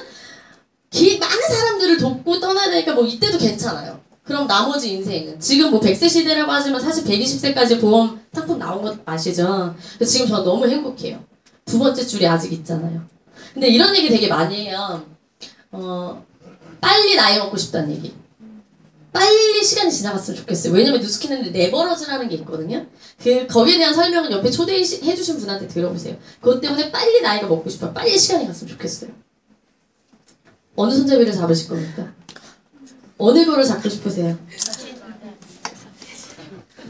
많은 사람들을 돕고 떠나야 되니까 뭐 이때도 괜찮아요. 그럼 나머지 인생은 지금 뭐 100세 시대라고 하지만 사실 120세까지 보험 상품 나온 거 아시죠? 그래서 지금 저는 너무 행복해요. 두 번째 줄이 아직 있잖아요. 근데 이런 얘기 되게 많이 해요. 빨리 나이 먹고 싶다는 얘기. 빨리 시간이 지나갔으면 좋겠어요. 왜냐면 누스키는 네버러즈라는 게 있거든요. 거기에 대한 설명은 옆에 초대해주신 분한테 들어보세요. 그것 때문에 빨리 나이가 먹고 싶어요. 빨리 시간이 갔으면 좋겠어요. 어느 손잡이를 잡으실 겁니까? 어느 거를 잡고 싶으세요?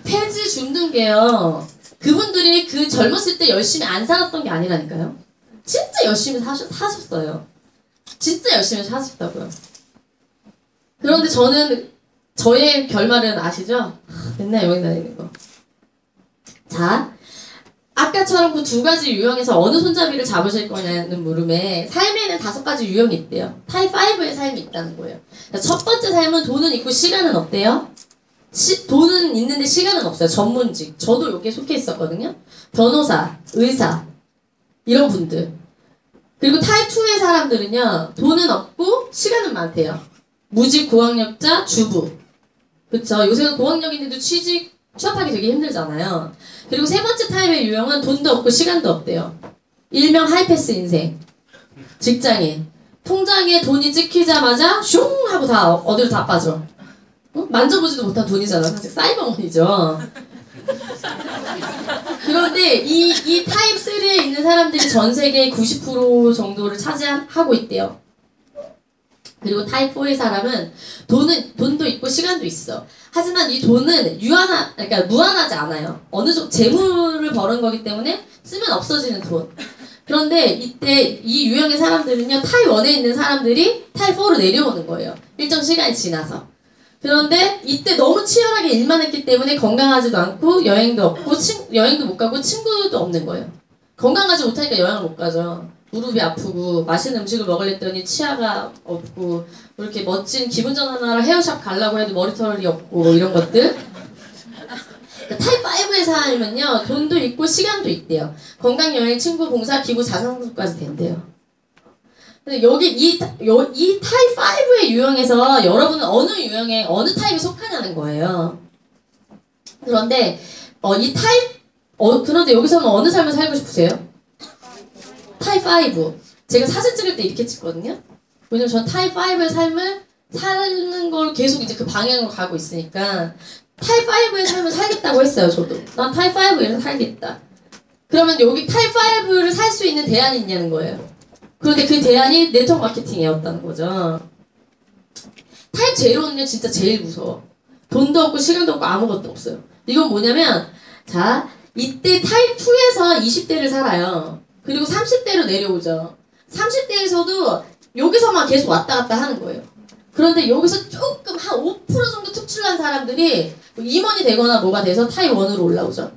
폐지 줍는 게요. 그분들이 그 젊었을 때 열심히 안 살았던 게 아니라니까요. 진짜 열심히 사셨어요. 진짜 열심히 사셨다고요. 그런데 저는 저의 결말은 아시죠? 맨날 여행 다니는 거. 자, 아까처럼 그 두 가지 유형에서 어느 손잡이를 잡으실 거냐는 물음에 삶에는 5가지 유형이 있대요. 타입 5의 삶이 있다는 거예요. 첫 번째 삶은 돈은 있고 시간은 없대요. 돈은 있는데 시간은 없어요. 전문직. 저도 여기에 속해 있었거든요. 변호사, 의사 이런 분들. 그리고 타입 2의 사람들은요. 돈은 없고 시간은 많대요. 무직, 고학력자, 주부. 그쵸? 요새는 고학력인데도 취업하기 되게 힘들잖아요. 그리고 세 번째 타입의 유형은 돈도 없고 시간도 없대요. 일명 하이패스 인생. 직장인. 통장에 돈이 찍히자마자 슝 하고 다 어디로 다 빠져. 만져보지도 못한 돈이잖아. 사실 사이버머니죠. 그런데 이 타입 3에 있는 사람들이 전 세계의 90% 정도를 차지하고 있대요. 그리고 타입 4의 사람은 돈도 있고 시간도 있어. 하지만 이 돈은 그러니까 무한하지 않아요. 어느 정도 재물을 버는 거기 때문에 쓰면 없어지는 돈. 그런데 이때 이 유형의 사람들은요, 타입 1에 있는 사람들이 타입 4로 내려오는 거예요. 일정 시간이 지나서. 그런데 이때 너무 치열하게 일만 했기 때문에 건강하지도 않고 여행도 없고 여행도 못 가고 친구도 없는 거예요. 건강하지 못하니까 여행을 못 가죠. 무릎이 아프고 맛있는 음식을 먹으랬더니 치아가 없고 이렇게 멋진 기분 전환하러 헤어샵 가려고 해도 머리털이 없고 뭐 이런 것들. 분면의 삶은요, 돈도 있고 시간도 있대요. 건강, 여행, 친구, 봉사, 기부, 자산수까지 된대요. 근데 여기 이 타입 5의 유형에서 여러분은 어느 유형에 어느 타입에 속하냐는 거예요. 그런데 그런데 여기서는 어느 삶을 살고 싶으세요? 타입 5. 제가 사진 찍을 때 이렇게 찍거든요. 왜냐면 전 타입 5의 삶을 사는 걸 계속 이제 그 방향으로 가고 있으니까 타입 5의 삶을 살겠다고 했어요. 저도. 난 타입 5에서 살겠다. 그러면 여기 타입 5를 살 수 있는 대안이 있냐는 거예요. 그런데 그 대안이 네트워크 마케팅이었다는 거죠. 타입 제로는요, 진짜 제일 무서워. 돈도 없고 시간도 없고 아무것도 없어요. 이건 뭐냐면, 자, 이때 타입 2에서 20대를 살아요. 그리고 30대로 내려오죠. 30대에서도 여기서만 계속 왔다 갔다 하는 거예요. 그런데 여기서 조금 한 5% 정도 특출난 사람들이 임원이 되거나 뭐가 돼서 타입 1으로 올라오죠.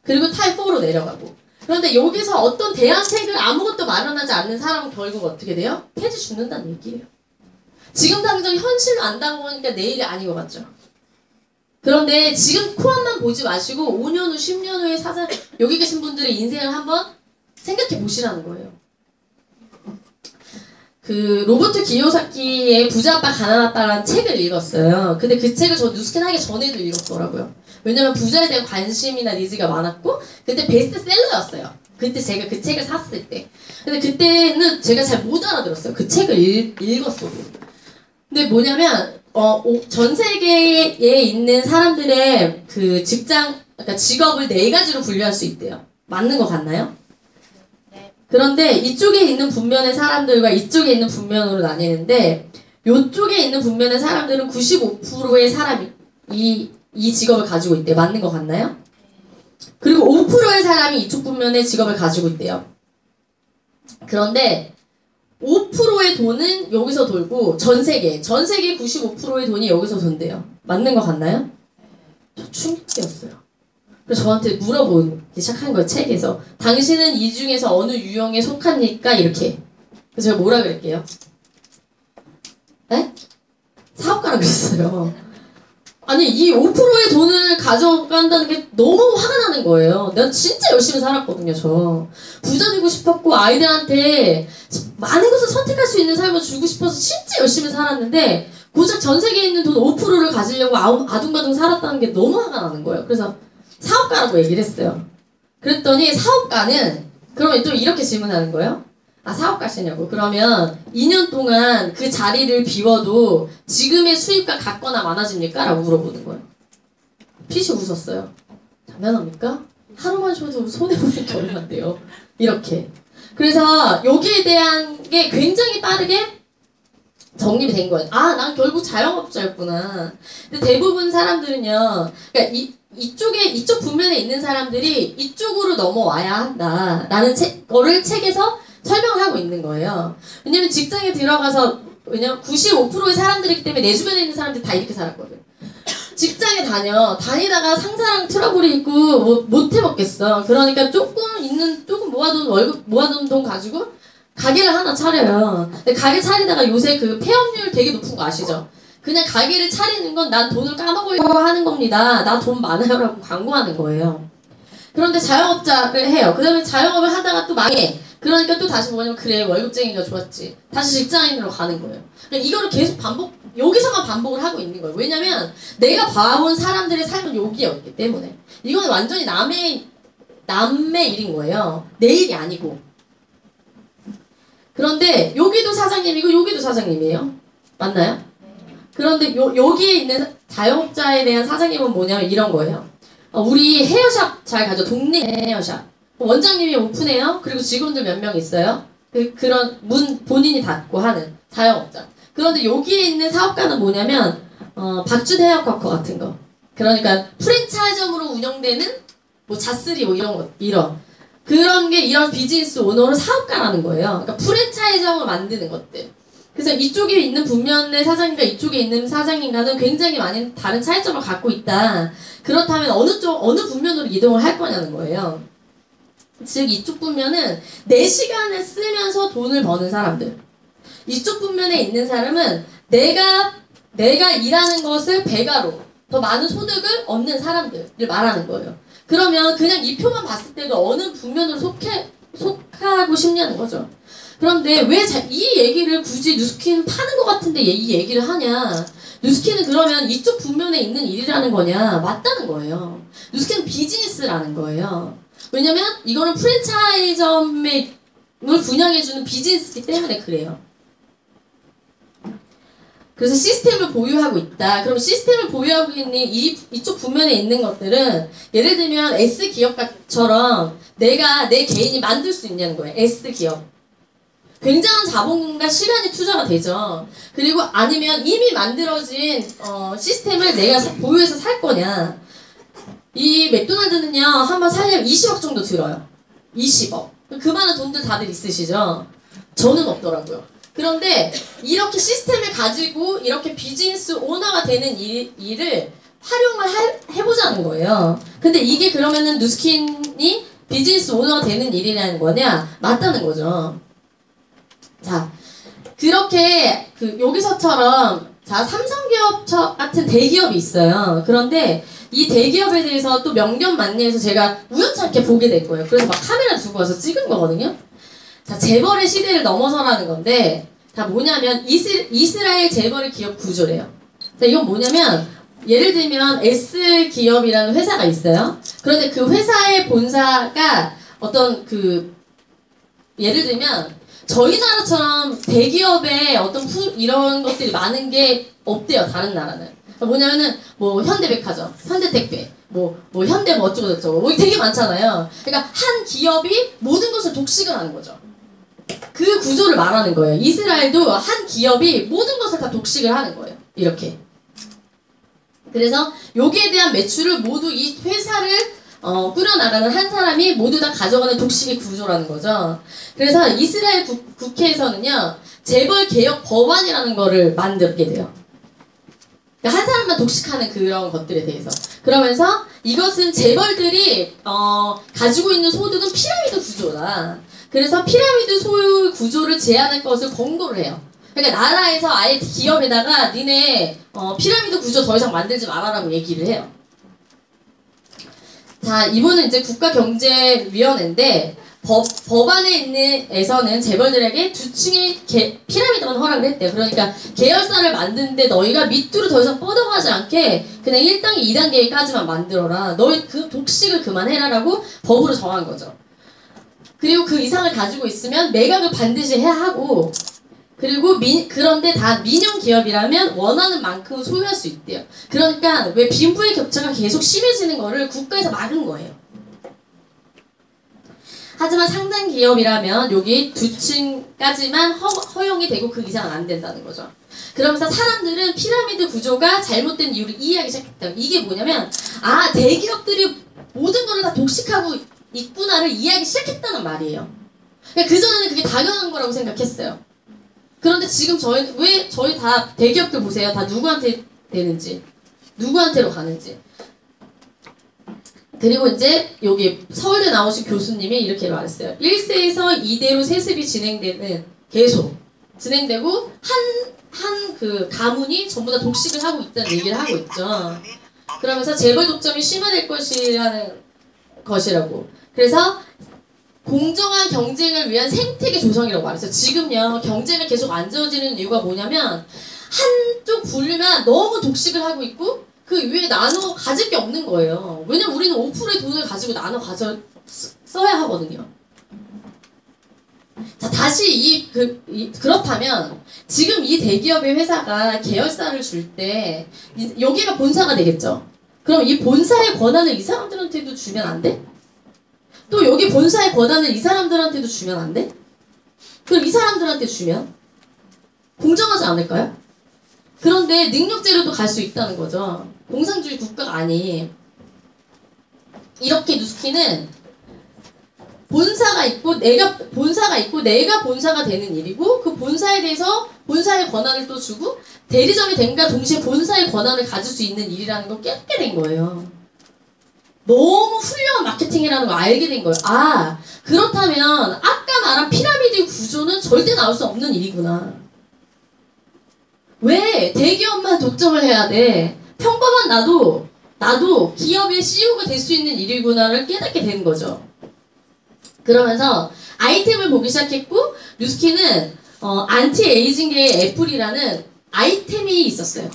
그리고 타입 4로 내려가고. 그런데 여기서 어떤 대안책을 아무것도 마련하지 않는 사람은 결국 어떻게 돼요? 폐지 죽는다는 얘기예요. 지금 당장 현실로 안 당하니까 내일이 아닌 것 같죠. 그런데 지금 코앞만 보지 마시고 5년 후, 10년 후에 여기 계신 분들의 인생을 한번 생각해 보시라는 거예요. 그 로버트 기요사키의 부자 아빠 가난 아빠라는 책을 읽었어요. 근데 그 책을 저 뉴스캔 하기 전에도 읽었더라고요. 왜냐면 부자에 대한 관심이나 니즈가 많았고 그때 베스트셀러였어요. 그때 제가 그 책을 샀을 때. 근데 그때는 제가 잘 못 알아들었어요. 그 책을 읽었어도. 근데 뭐냐면 전 세계에 있는 사람들의 그 그러니까 직업을 4가지로 분류할 수 있대요. 맞는 거 같나요? 그런데 이쪽에 있는 분면의 사람들과 이쪽에 있는 분면으로 나뉘는데 이쪽에 있는 분면의 사람들은 95%의 사람이 이 직업을 가지고 있대요. 맞는 거 같나요? 그리고 5%의 사람이 이쪽 분면의 직업을 가지고 있대요. 그런데 5%의 돈은 여기서 돌고 전 세계 95%의 돈이 여기서 돈대요. 맞는 거 같나요? 저 충격이었어요. 그래서 저한테 물어보기 시작한 거예요. 책에서. 당신은 이 중에서 어느 유형에 속합니까? 이렇게. 그래서 제가 뭐라 그랬게요? 네? 사업가라 그랬어요. 아니 이 5%의 돈을 가져간다는 게 너무 화가 나는 거예요. 내가 진짜 열심히 살았거든요. 저 부자 되고 싶었고 아이들한테 많은 것을 선택할 수 있는 삶을 주고 싶어서 진짜 열심히 살았는데 고작 전 세계에 있는 돈 5%를 가지려고 아둥바둥 살았다는 게 너무 화가 나는 거예요. 그래서 사업가라고 얘기를 했어요. 그랬더니 사업가는 그러면 또 이렇게 질문하는 거예요. 아 사업가시냐고. 그러면 2년 동안 그 자리를 비워도 지금의 수입과 같거나 많아집니까? 라고 물어보는 거예요. 핏이 웃었어요. 장난합니까? 하루만 쉬어도 손해보는 게 얼마인데요. 이렇게. 그래서 여기에 대한 게 굉장히 빠르게 정립이 된 거예요. 아, 난 결국 자영업자였구나. 근데 대부분 사람들은요, 그러니까 이쪽 분면에 있는 사람들이 이쪽으로 넘어와야 한다. 라는 거를 책에서 설명을 하고 있는 거예요. 왜냐면 직장에 들어가서, 왜냐면 95%의 사람들이기 때문에 내 주변에 있는 사람들이 다 이렇게 살았거든. 직장에 다니다가 상사랑 트러블이 있고, 못 해먹겠어. 그러니까 조금 모아둔 돈 가지고 가게를 하나 차려요. 근데 가게 차리다가 요새 그 폐업률 되게 높은 거 아시죠? 그냥 가게를 차리는 건 난 돈을 까먹으려고 하는 겁니다. 나 돈 많아요. 라고 광고하는 거예요. 그런데 자영업자를 해요. 그 다음에 자영업을 하다가 또 망해. 그러니까 또 다시 뭐냐면 그래 월급쟁이가 좋았지. 다시 직장인으로 가는 거예요. 그러니까 이거를 계속 여기서만 반복을 하고 있는 거예요. 왜냐면 내가 봐온 사람들의 삶은 여기였기 때문에. 이건 완전히 남의 일인 거예요. 내 일이 아니고. 그런데 여기도 사장님이고 여기도 사장님이에요. 맞나요? 그런데 여기에 있는 자영업자에 대한 사장님은 뭐냐면 이런 거예요. 우리 헤어샵 잘 가죠. 동네 헤어샵. 원장님이 오픈해요. 그리고 직원들 몇 명 있어요. 그런 문 본인이 닫고 하는 자영업자. 그런데 여기에 있는 사업가는 뭐냐면 박준 헤어커커 같은 거. 그러니까 프랜차이즈점으로 운영되는 뭐 자스리 뭐 그런 게 이런 비즈니스 오너를 사업가라는 거예요. 그러니까 프랜차이즈점을 만드는 것들. 그래서 이쪽에 있는 분면의 사장님과 이쪽에 있는 사장님과는 굉장히 많은 다른 차이점을 갖고 있다. 그렇다면 어느 분면으로 이동을 할 거냐는 거예요. 즉 이쪽 분면은 내 시간을 쓰면서 돈을 버는 사람들. 이쪽 분면에 있는 사람은 내가 일하는 것을 배가로 더 많은 소득을 얻는 사람들을 말하는 거예요. 그러면 그냥 이 표만 봤을 때도 어느 분면으로 속하고 싶냐는 거죠. 그런데 왜 이 얘기를 굳이 누스키는 파는 것 같은데 이 얘기를 하냐. 누스키는 그러면 이쪽 분면에 있는 일이라는 거냐. 맞다는 거예요. 누스키는 비즈니스라는 거예요. 왜냐면 이거는 프랜차이점을 분양해주는 비즈니스이기 때문에 그래요. 그래서 시스템을 보유하고 있다. 그럼 시스템을 보유하고 있는 이쪽 분면에 있는 것들은 예를 들면 S기업처럼 내가 내 개인이 만들 수 있냐는 거예요. S기업. 굉장한 자본과 시간이 투자가 되죠. 그리고 아니면 이미 만들어진 시스템을 내가 보유해서 살 거냐. 이 맥도날드는요. 한번 살려면 20억 정도 들어요. 20억. 그 많은 돈들 다들 있으시죠? 저는 없더라고요. 그런데 이렇게 시스템을 가지고 이렇게 비즈니스 오너가 되는 일을 활용을 해보자는 거예요. 근데 이게 그러면은 누스킨이 비즈니스 오너가 되는 일이라는 거냐? 맞다는 거죠. 자, 그렇게 여기서처럼 자 삼성기업 같은 대기업이 있어요. 그런데 이 대기업에 대해서 또 명견만리해서 제가 우연찮게 보게 된 거예요. 그래서 막 카메라 두고 와서 찍은 거거든요. 자, 재벌의 시대를 넘어서라는 건데 다 뭐냐면 이스라엘 재벌의 기업 구조래요. 자, 이건 뭐냐면 예를 들면 S기업이라는 회사가 있어요. 그런데 그 회사의 본사가 어떤 예를 들면 저희 나라처럼 대기업에 어떤 이런 것들이 많은 게 없대요. 다른 나라는. 뭐냐면은 뭐 현대백화점, 현대택배, 뭐 현대 뭐 어쩌고 저쩌고 뭐 되게 많잖아요. 그러니까 한 기업이 모든 것을 독식을 하는 거죠. 그 구조를 말하는 거예요. 이스라엘도 한 기업이 모든 것을 다 독식을 하는 거예요. 이렇게. 그래서 여기에 대한 매출을 모두 이 회사를 꾸려나가는 한 사람이 모두 다 가져가는 독식의 구조라는 거죠. 그래서 이스라엘 국회에서는요. 재벌 개혁 법안이라는 거를 만들게 돼요. 그러니까 한 사람만 독식하는 그런 것들에 대해서. 그러면서 이것은 재벌들이 가지고 있는 소득은 피라미드 구조다. 그래서 피라미드 소유 구조를 제한할 것을 권고를 해요. 그러니까 나라에서 아예 기업에다가 니네 피라미드 구조 더 이상 만들지 말아라고 얘기를 해요. 자, 이분은 이제 국가경제위원회인데 법안에 있는 에서는 재벌들에게 두 층의 피라미드만 허락을 했대요. 그러니까 계열사를 만드는데 너희가 밑으로 더 이상 뻗어가지 않게 그냥 1단계, 2단계까지만 만들어라. 너희 그 독식을 그만해라라고 법으로 정한 거죠. 그리고 그 이상을 가지고 있으면 매각을 반드시 해야 하고 그리고 그런데 다 민영 기업이라면 원하는 만큼 소유할 수 있대요. 그러니까 왜 빈부의 격차가 계속 심해지는 거를 국가에서 막은 거예요. 하지만 상장 기업이라면 여기 2층까지만 허용이 되고 그 이상은 안 된다는 거죠. 그러면서 사람들은 피라미드 구조가 잘못된 이유를 이해하기 시작했다. 이게 뭐냐면 대기업들이 모든 거를 다 독식하고 있구나를 이해하기 시작했다는 말이에요. 그러니까 그전에는 그게 당연한 거라고 생각했어요. 그런데 지금 왜 저희 다 대기업들 보세요. 다 누구한테 되는지, 누구한테로 가는지. 그리고 이제 여기 서울대 나오신 교수님이 이렇게 말했어요. 1세에서 2대로 세습이 계속 진행되고 한 가문이 전부 다 독식을 하고 있다는 얘기를 하고 있죠. 그러면서 재벌 독점이 심화될 것이라고. 그래서 공정한 경쟁을 위한 생태계 조성이라고 말했어요. 지금요 경쟁을 계속 안 지어지는 이유가 뭐냐면 한쪽 분류면 너무 독식을 하고 있고 그 위에 나눠 가질 게 없는 거예요. 왜냐면 우리는 5%의 돈을 가지고 나눠 써야 하거든요. 자, 다시 그렇다면 지금 이 대기업의 회사가 계열사를 줄 때 여기가 본사가 되겠죠. 그럼 이 본사의 권한을 이 사람들한테도 주면 안 돼? 또 여기 본사의 권한을 이 사람들한테도 주면 안 돼? 그럼 이 사람들한테 주면 공정하지 않을까요? 그런데 능력제로도 갈 수 있다는 거죠. 공산주의 국가가 아닌. 이렇게 누스키는 본사가 있고 내가 본사가 되는 일이고 그 본사에 대해서 본사의 권한을 또 주고 대리점이 된과 동시에 본사의 권한을 가질 수 있는 일이라는 걸 깨닫게 된 거예요. 너무 훌륭한 마케팅이라는 걸 알게 된 거예요. 그렇다면 아까 말한 피라미드 구조는 절대 나올 수 없는 일이구나. 왜 대기업만 독점을 해야 돼? 평범한 나도 나도 기업의 CEO가 될 수 있는 일이구나를 깨닫게 되는 거죠. 그러면서 아이템을 보기 시작했고 뉴스킨은 안티에이징계의 애플이라는 아이템이 있었어요.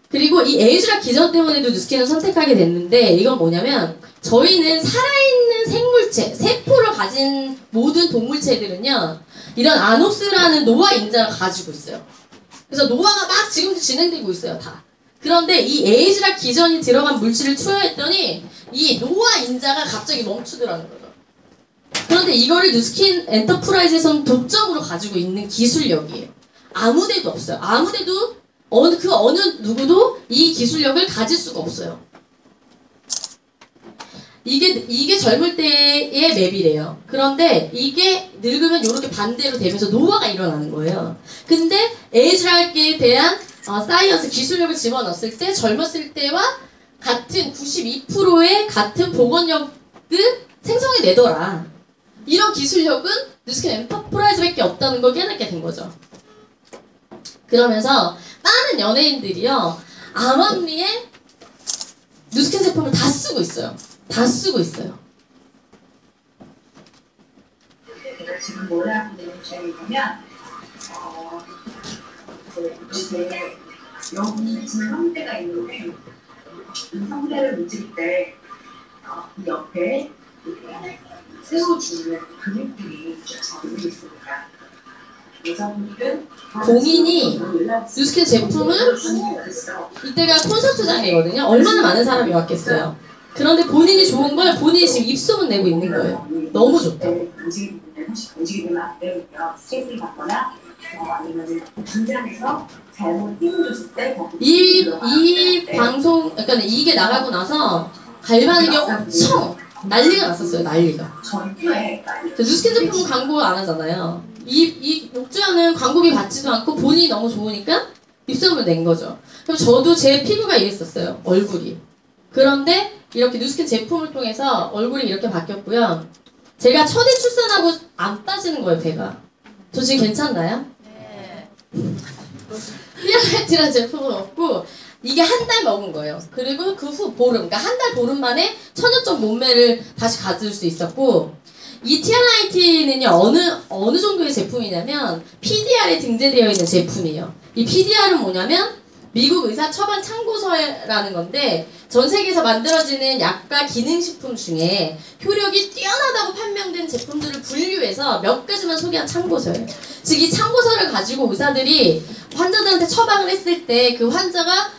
그리고 이 에이즈락 기전 때문에도 뉴스킨을 선택하게 됐는데 이건 뭐냐면 저희는 살아있는 생물체, 세포를 가진 모든 동물체들은요 이런 아녹스라는 노화 인자를 가지고 있어요. 그래서 노화가 막 지금도 진행되고 있어요 다. 그런데 이 에이즈락 기전이 들어간 물질을 투여했더니 이 노화 인자가 갑자기 멈추더라는 거죠. 그런데 이거를 뉴스킨 엔터프라이즈에서는 독점으로 가지고 있는 기술력이에요. 아무데도 없어요. 아무데도 어느 누구도 이 기술력을 가질 수가 없어요. 이게 젊을 때의 맵이래요. 그런데 이게 늙으면 이렇게 반대로 되면서 노화가 일어나는 거예요. 근데 에이즈락에 대한 사이언스 기술력을 집어넣었을 때 젊었을 때와 같은 92%의 같은 복원력을 생성해내더라. 이런 기술력은 뉴스킨 엔터프라이즈밖에 없다는 걸 깨닫게 된 거죠. 그러면서 많은 연예인들이요 암암리에 뉴스킨 제품을 다 쓰고 있어요. 다 쓰고 있어요. 제가 지금 뭘 하고 있는 입장이냐면 이제 여기 지금 성대가 있는데 이 성대를 움직일 때 이 옆에 세워주는 근육들이 잡고 있습니다. 여자분들은 공인이 뉴스킨 제품을 이때가 콘서트장이거든요. 얼마나 많은 사람이 왔겠어요. 그런데 본인이 좋은 걸 본인이 지금 입소문 내고 있는 거예요. 너무 좋다. 움직이면 안 되고요. 스트레스를 받거나 아니면 긴장해서 잘못 힘을 줬을 때 이 방송, 그러니까 이게 나가고 나서 갈바닉이 엄청 난리가 났었어요. 난리가. 뉴스킨 제품 광고 안 하잖아요. 이 옥주현은 광고비 받지도 않고 본인이 너무 좋으니까 입소문을 낸 거죠. 그럼 저도 제 피부가 이랬었어요. 얼굴이. 그런데 이렇게 뉴스킨 제품을 통해서 얼굴이 이렇게 바뀌었고요. 제가 첫애 출산하고 안 빠지는 거예요, 배가. 저 지금 괜찮나요? 네. 피아라이트라는 제품을 먹고 이게 한 달 먹은 거예요. 그리고 그 후 보름, 그러니까 한 달 보름 만에 천연적 몸매를 다시 가질 수 있었고 이 티아라이트는요 어느 정도의 제품이냐면 PDR에 등재되어 있는 제품이에요. 이 PDR은 뭐냐면 미국 의사 처방 참고서라는 건데 전 세계에서 만들어지는 약과 기능식품 중에 효력이 뛰어나다고 판명된 제품들을 분류해서 몇 가지만 소개한 참고서예요. 즉 이 참고서를 가지고 의사들이 환자들한테 처방을 했을 때 그 환자가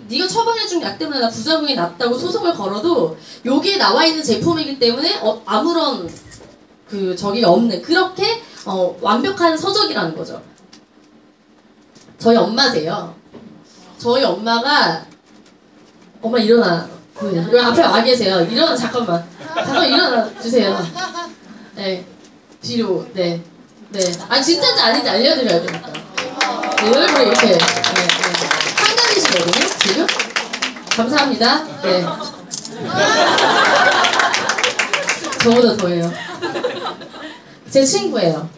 네가 처방해준 약 때문에 나 부작용이 났다고 소송을 걸어도 여기에 나와 있는 제품이기 때문에 아무런 적이 없는 그렇게 완벽한 서적이라는 거죠. 저희 엄마세요. 저희 엄마가 엄마 일어나. 여기 앞에 와 계세요. 일어나 잠깐만 일어나 주세요. 네 뒤로 네. 아 진짜인지 아닌지 알려드려야 되니까. 네, 얼굴이 이렇게 한가지시거든요 지금. 감사합니다. 네. 저보다 더해요. 제 친구예요.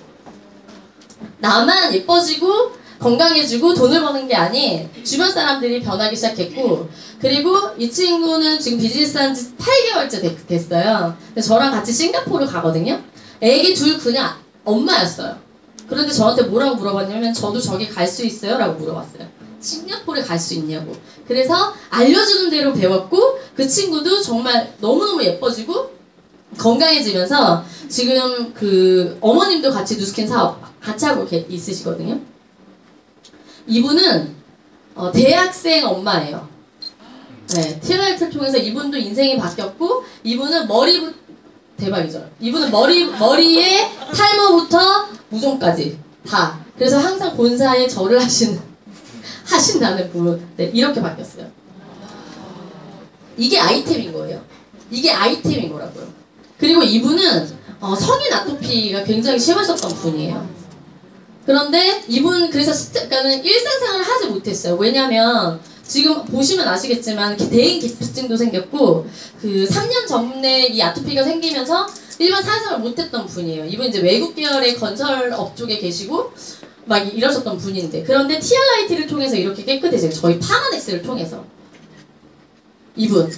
나만 예뻐지고 건강해지고 돈을 버는 게 아닌 주변 사람들이 변하기 시작했고 그리고 이 친구는 지금 비즈니스 한 지 8개월째 됐어요. 근데 저랑 같이 싱가포르 가거든요. 애기 둘 그냥 엄마였어요. 그런데 저한테 뭐라고 물어봤냐면 저도 저기 갈 수 있어요? 라고 물어봤어요. 싱가포르에 갈 수 있냐고. 그래서 알려주는 대로 배웠고 그 친구도 정말 너무너무 예뻐지고 건강해지면서 지금 어머님도 같이 뉴스킨 사업 같이 하고 있으시거든요. 이분은 대학생 엄마예요. 네, 티아라이트를 통해서 이분도 인생이 바뀌었고 이분은 대박이죠. 이분은 머리에 탈모부터 무좀까지 다. 그래서 항상 본사에 절을 하신다는 분. 네, 이렇게 바뀌었어요. 이게 아이템인 거예요. 이게 아이템인 거라고요. 그리고 이분은 성인 아토피가 굉장히 심하셨던 분이에요. 그런데 이분 그래서 그러니까는 일상생활을 하지 못했어요. 왜냐면 지금 보시면 아시겠지만 대인 기피증도 생겼고 3년 전에 이 아토피가 생기면서 일반 사회생활을 못했던 분이에요. 이분 이제 외국 계열의 건설업 쪽에 계시고 막 이러셨던 분인데 그런데 티알라이트를 통해서 이렇게 깨끗해져요. 저희 파마넥스를 통해서. 이분은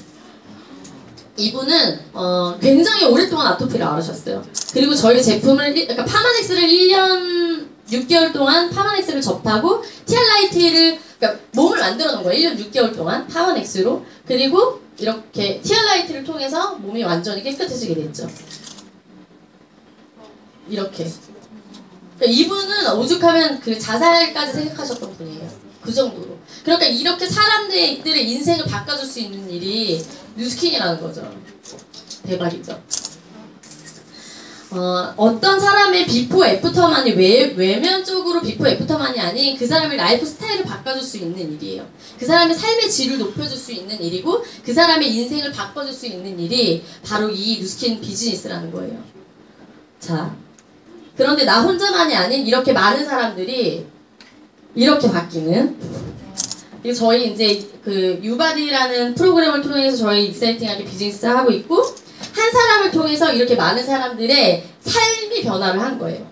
굉장히 오랫동안 아토피를 앓으셨어요. 그리고 저희 제품을 그러니까 파마넥스를 1년 6개월 동안 파마넥스를 접하고 티알라이트를 그러니까 몸을 만들어 놓은 거예요. 1년 6개월 동안 파마넥스로. 그리고 이렇게 티알라이트를 통해서 몸이 완전히 깨끗해지게 됐죠. 이렇게. 그러니까 이분은 오죽하면 그 자살까지 생각하셨던 분이에요. 그 정도로. 그러니까 이렇게 사람들의 인생을 바꿔줄 수 있는 일이 뉴스킨이라는 거죠. 대박이죠. 어떤 사람의 비포 애프터만이 외면적으로 비포 애프터만이 아닌 그 사람의 라이프 스타일을 바꿔줄 수 있는 일이에요. 그 사람의 삶의 질을 높여줄 수 있는 일이고 그 사람의 인생을 바꿔줄 수 있는 일이 바로 이 뉴스킨 비즈니스라는 거예요. 자, 그런데 나 혼자만이 아닌 이렇게 많은 사람들이 이렇게 바뀌는. 저희 이제 그 유바디라는 프로그램을 통해서 저희 익사이팅하게 비즈니스 하고 있고 한 사람을 통해서 이렇게 많은 사람들의 삶이 변화를 한 거예요.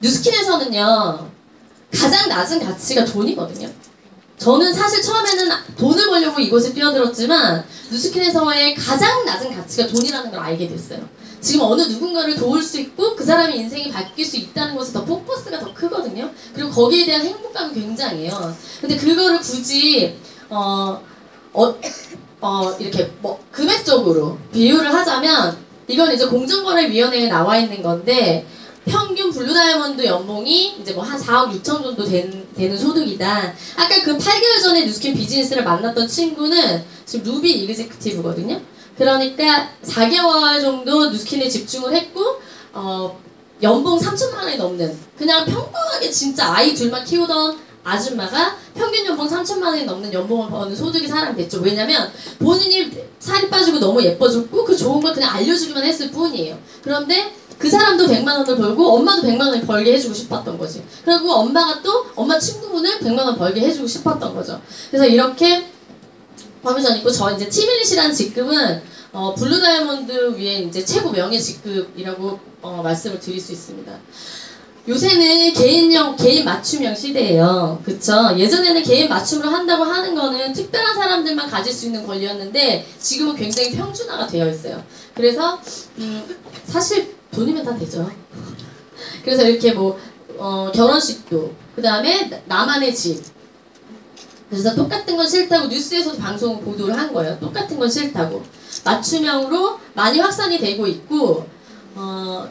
뉴스킨에서는요 가장 낮은 가치가 돈이거든요. 저는 사실 처음에는 돈을 벌려고 이곳에 뛰어들었지만 뉴스킨에서의 가장 낮은 가치가 돈이라는 걸 알게 됐어요. 지금 어느 누군가를 도울 수 있고 그 사람의 인생이 바뀔 수 있다는 것에 더 포커스가 더 크거든요. 그리고 거기에 대한 행복감이 굉장해요. 근데 그거를 굳이 이렇게 뭐 금액적으로 비유를 하자면 이건 이제 공정거래위원회에 나와 있는 건데 평균 블루다이아몬드 연봉이 이제 뭐 한 4억 6천 정도 되는 소득이다. 아까 그 8개월 전에 뉴스킨 비즈니스를 만났던 친구는 지금 루비 이그제큐티브거든요. 그러니까 4개월 정도 뉴스킨에 집중을 했고 연봉 3천만 원이 넘는 그냥 평범하게 진짜 아이 둘만 키우던 아줌마가 평균 연봉 3천만 원이 넘는 연봉을 버는 소득이 사람이 됐죠. 왜냐면 본인이 살이 빠지고 너무 예뻐졌고 그 좋은 걸 그냥 알려주기만 했을 뿐이에요. 그런데 그 사람도 100만 원을 벌고 엄마도 100만 원을 벌게 해주고 싶었던 거지. 그리고 엄마가 또 엄마 친구분을 100만 원 벌게 해주고 싶었던 거죠. 그래서 이렇게 퍼미션 있고 저 이제 티밀릿이라는 직급은 블루다이아몬드 위에 이제 최고 명예 직급이라고 말씀을 드릴 수 있습니다. 요새는 개인 맞춤형 시대예요. 그쵸? 예전에는 개인 맞춤으로 한다고 하는 거는 특별한 사람들만 가질 수 있는 권리였는데 지금은 굉장히 평준화가 되어 있어요. 그래서 사실 돈이면 다 되죠. 그래서 이렇게 뭐 결혼식도 그 다음에 나만의 집 그래서 똑같은 건 싫다고 뉴스에서도 방송 보도를 한 거예요. 똑같은 건 싫다고 맞춤형으로 많이 확산이 되고 있고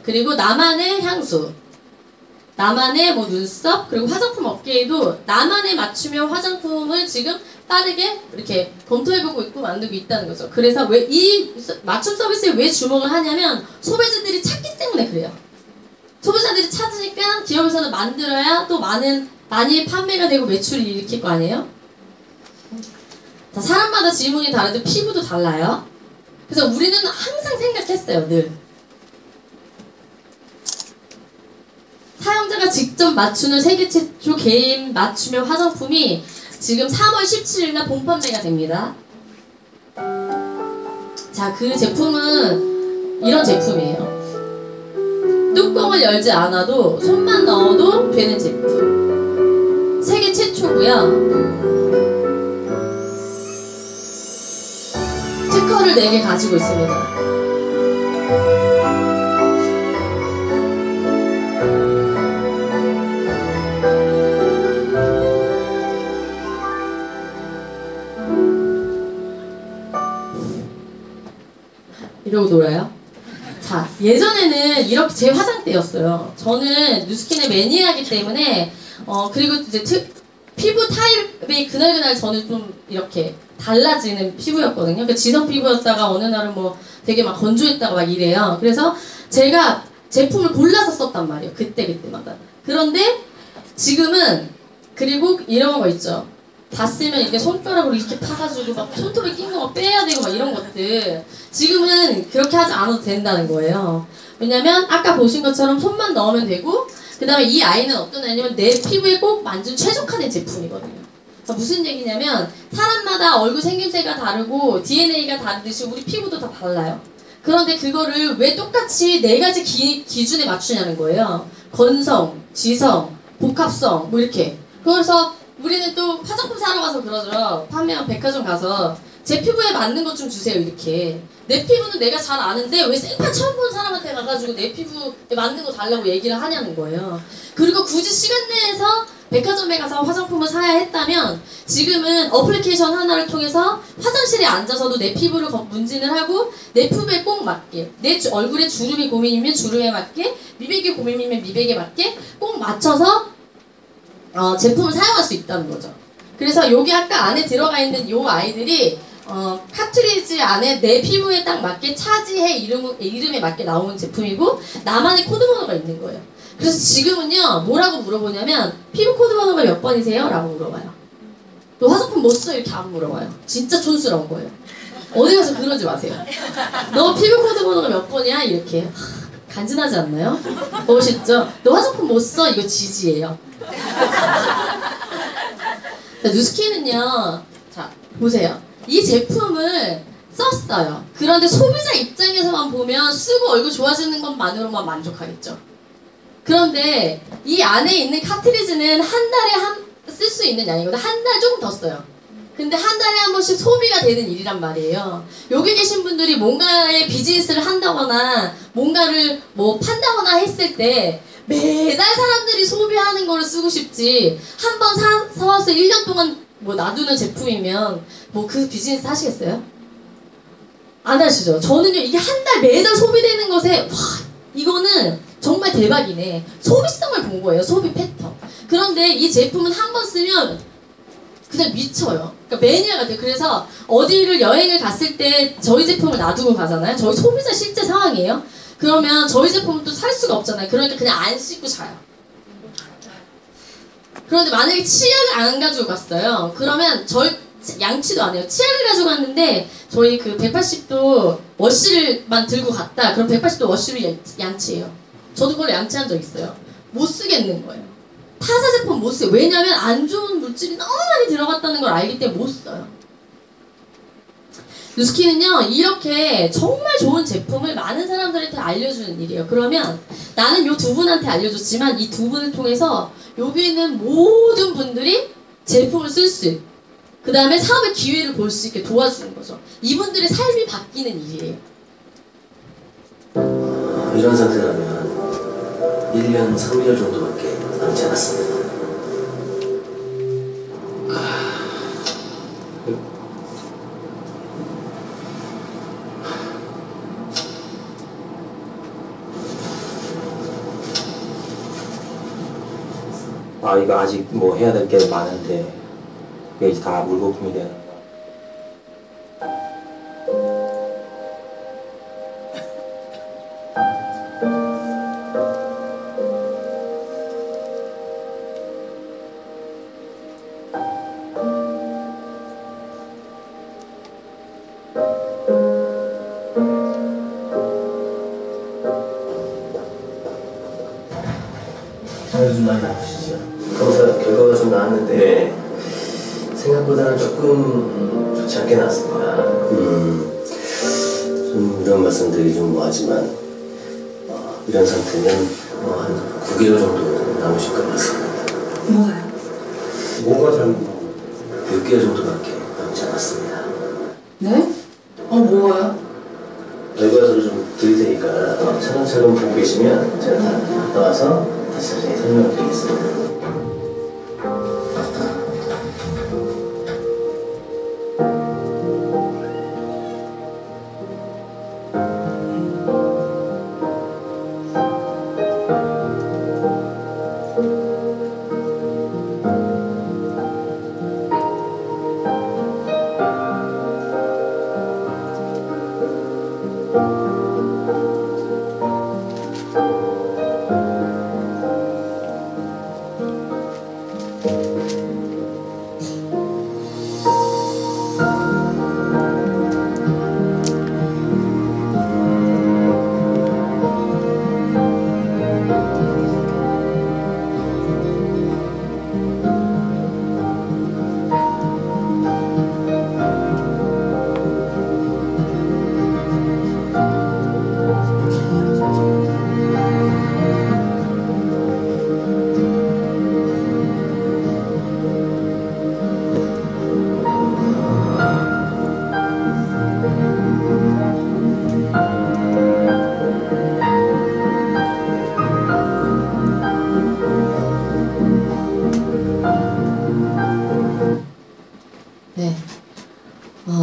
그리고 나만의 향수 나만의 뭐 눈썹 그리고 화장품 업계에도 나만의 맞춤형 화장품을 지금 빠르게 이렇게 검토해보고 있고 만들고 있다는 거죠. 그래서 왜 이 맞춤 서비스에 왜 주목을 하냐면 소비자들이 찾기 때문에 그래요. 소비자들이 찾으니까 기업에서는 만들어야 또 많이 판매가 되고 매출을 일으킬 거 아니에요? 자, 사람마다 질문이 다른데 피부도 달라요. 그래서 우리는 항상 생각했어요, 늘. 사용자가 직접 맞추는 세계 최초 개인 맞춤형 화장품이 지금 3월 17일날 본판매가 됩니다. 자, 그 제품은 이런 제품이에요. 뚜껑을 열지 않아도 손만 넣어도 되는 제품. 세계 최초고요. 특허를 4개 가지고 있습니다. 이러고 놀아요. 자, 예전에는 이렇게 제 화장대였어요. 저는 뉴스킨의 매니아이기 때문에 그리고 이제 피부 타입이 그날그날 저는 좀 이렇게 달라지는 피부였거든요. 그러니까 지성 피부였다가 어느 날은 뭐 되게 막 건조했다가 막 이래요. 그래서 제가 제품을 골라서 썼단 말이에요. 그때마다. 그런데 지금은 그리고 이런 거 있죠. 다 쓰면 이렇게 손가락으로 이렇게 파가지고 막 손톱에 낀 거 빼야 되고 막 이런 것들 지금은 그렇게 하지 않아도 된다는 거예요. 왜냐면 아까 보신 것처럼 손만 넣으면 되고 그 다음에 이 아이는 어떤 아이냐면 내 피부에 꼭 맞는 최적화된 제품이거든요. 그러니까 무슨 얘기냐면 사람마다 얼굴 생김새가 다르고 DNA가 다르듯이 우리 피부도 다 달라요. 그런데 그거를 왜 똑같이 4가지 기준에 맞추냐는 거예요. 건성, 지성, 복합성 뭐 이렇게. 그래서 우리는 또 화장품 사러 가서 그러죠. 판매한 백화점 가서 제 피부에 맞는 것 좀 주세요 이렇게. 내 피부는 내가 잘 아는데 왜 생판 처음 본 사람한테 가가지고 내 피부에 맞는 거 달라고 얘기를 하냐는 거예요. 그리고 굳이 시간 내에서 백화점에 가서 화장품을 사야 했다면 지금은 어플리케이션 하나를 통해서 화장실에 앉아서도 내 피부를 문진을 하고 내 피부에 꼭 맞게, 내 얼굴에 주름이 고민이면 주름에 맞게, 미백이 고민이면 미백에 맞게 꼭 맞춰서 제품을 사용할 수 있다는 거죠. 그래서 여기 아까 안에 들어가 있는 요 아이들이 카트리지 안에 내 피부에 딱 맞게 차지해 이름에 맞게 나오는 제품이고 나만의 코드 번호가 있는 거예요. 그래서 지금은요 뭐라고 물어보냐면 피부 코드 번호가 몇 번이세요? 라고 물어봐요. 너 화장품 뭐 써? 이렇게 안 물어봐요. 진짜 촌스러운 거예요. 어디 가서 그러지 마세요. 너 피부 코드 번호가 몇 번이야? 이렇게 간지나지 않나요? 멋있죠? 너 화장품 뭐 써? 이거 지지예요. 누스키는요 자 보세요. 이 제품을 썼어요. 그런데 소비자 입장에서만 보면 쓰고 얼굴 좋아지는 것만으로만 만족하겠죠. 그런데 이 안에 있는 카트리지는 한 달에 쓸 수 있는 양이거든. 한 달 조금 더 써요. 근데 한 달에 한 번씩 소비가 되는 일이란 말이에요. 여기 계신 분들이 뭔가의 비즈니스를 한다거나 뭔가를 뭐 판다거나 했을 때 매달 사람들이 소비하는 거를 쓰고 싶지 한 번 사와서 1년 동안 뭐 놔두는 제품이면 뭐 그 비즈니스 하시겠어요? 안 하시죠? 저는요 이게 한 달 매달 소비되는 것에 와 이거는 정말 대박이네. 소비성을 본 거예요. 소비 패턴. 그런데 이 제품은 한 번 쓰면 그냥 미쳐요. 그러니까 매니아 같아요. 그래서 어디를 여행을 갔을 때 저희 제품을 놔두고 가잖아요. 저희 소비자 실제 상황이에요. 그러면 저희 제품은 또 살 수가 없잖아요. 그러니까 그냥 안 씻고 자요. 그런데 만약에 치약을 안 가지고 갔어요. 그러면 저희 양치도 안 해요. 치약을 가지고 갔는데 저희 그 180도 워시를만 들고 갔다. 그럼 180도 워시를 양치해요. 저도 그걸 양치한 적 있어요. 못 쓰겠는 거예요. 타사 제품 못 써요. 왜냐면 안 좋은 물질이 너무 많이 들어갔다는 걸 알기 때문에 못 써요. 누스키는요 이렇게 정말 좋은 제품을 많은 사람들한테 알려주는 일이에요. 그러면 나는 요 두 분한테 알려줬지만 이 두 분을 통해서 여기 있는 모든 분들이 제품을 쓸 수 있고 그 다음에 사업의 기회를 볼 수 있게 도와주는 거죠. 이분들의 삶이 바뀌는 일이에요. 이런 상태라면 1년 3개월 정도밖에 남지 않았습니다. 이거 아직 뭐 해야 될 게 많은데 이게 이제 다 물거품이 되는 거. 좀 많이 나쁘시죠? 검사 결과가 좀 나왔는데 네. 생각보다는 조금 좋지 않게 나왔습니다. 좀 이런 말씀드리기 좀 뭐하지만 이런 상태는 한 9개월 정도 남으실 것 같습니다. 뭐가요? 뭐가 잘못 6개월 정도밖에 남지 않았습니다. 네? 뭐가요? 결과서를 좀 드릴 테니까 차근차근 보고 계시면 제가 다 갔다 와서 다시 자세히 설명을 드리겠습니다.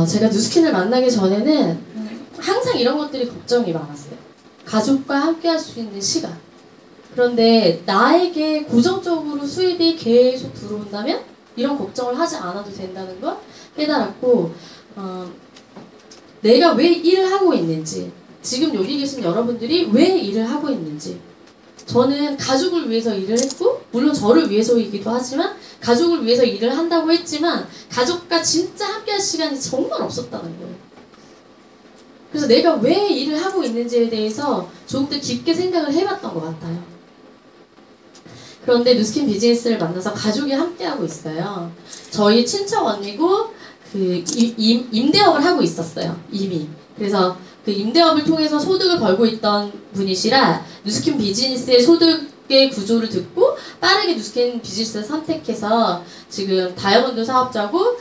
제가 누스킨을 만나기 전에는 항상 이런 것들이 걱정이 많았어요. 가족과 함께 할 수 있는 시간. 그런데 나에게 고정적으로 수입이 계속 들어온다면 이런 걱정을 하지 않아도 된다는 걸 깨달았고, 내가 왜 일을 하고 있는지, 지금 여기 계신 여러분들이 왜 일을 하고 있는지. 저는 가족을 위해서 일을 했고, 물론 저를 위해서이기도 하지만 가족을 위해서 일을 한다고 했지만 가족과 진짜 함께할 시간이 정말 없었다는 거예요. 그래서 내가 왜 일을 하고 있는지에 대해서 조금 더 깊게 생각을 해봤던 것 같아요. 그런데 누스킨 비즈니스를 만나서 가족이 함께하고 있어요. 저희 친척 언니고 임대업을 하고 있었어요, 이미. 그래서 그 임대업을 통해서 소득을 벌고 있던 분이시라 누스킨 비즈니스의 소득의 구조를 듣고 빠르게 누스킨 비즈니스를 선택해서 지금 다이아몬드 사업자고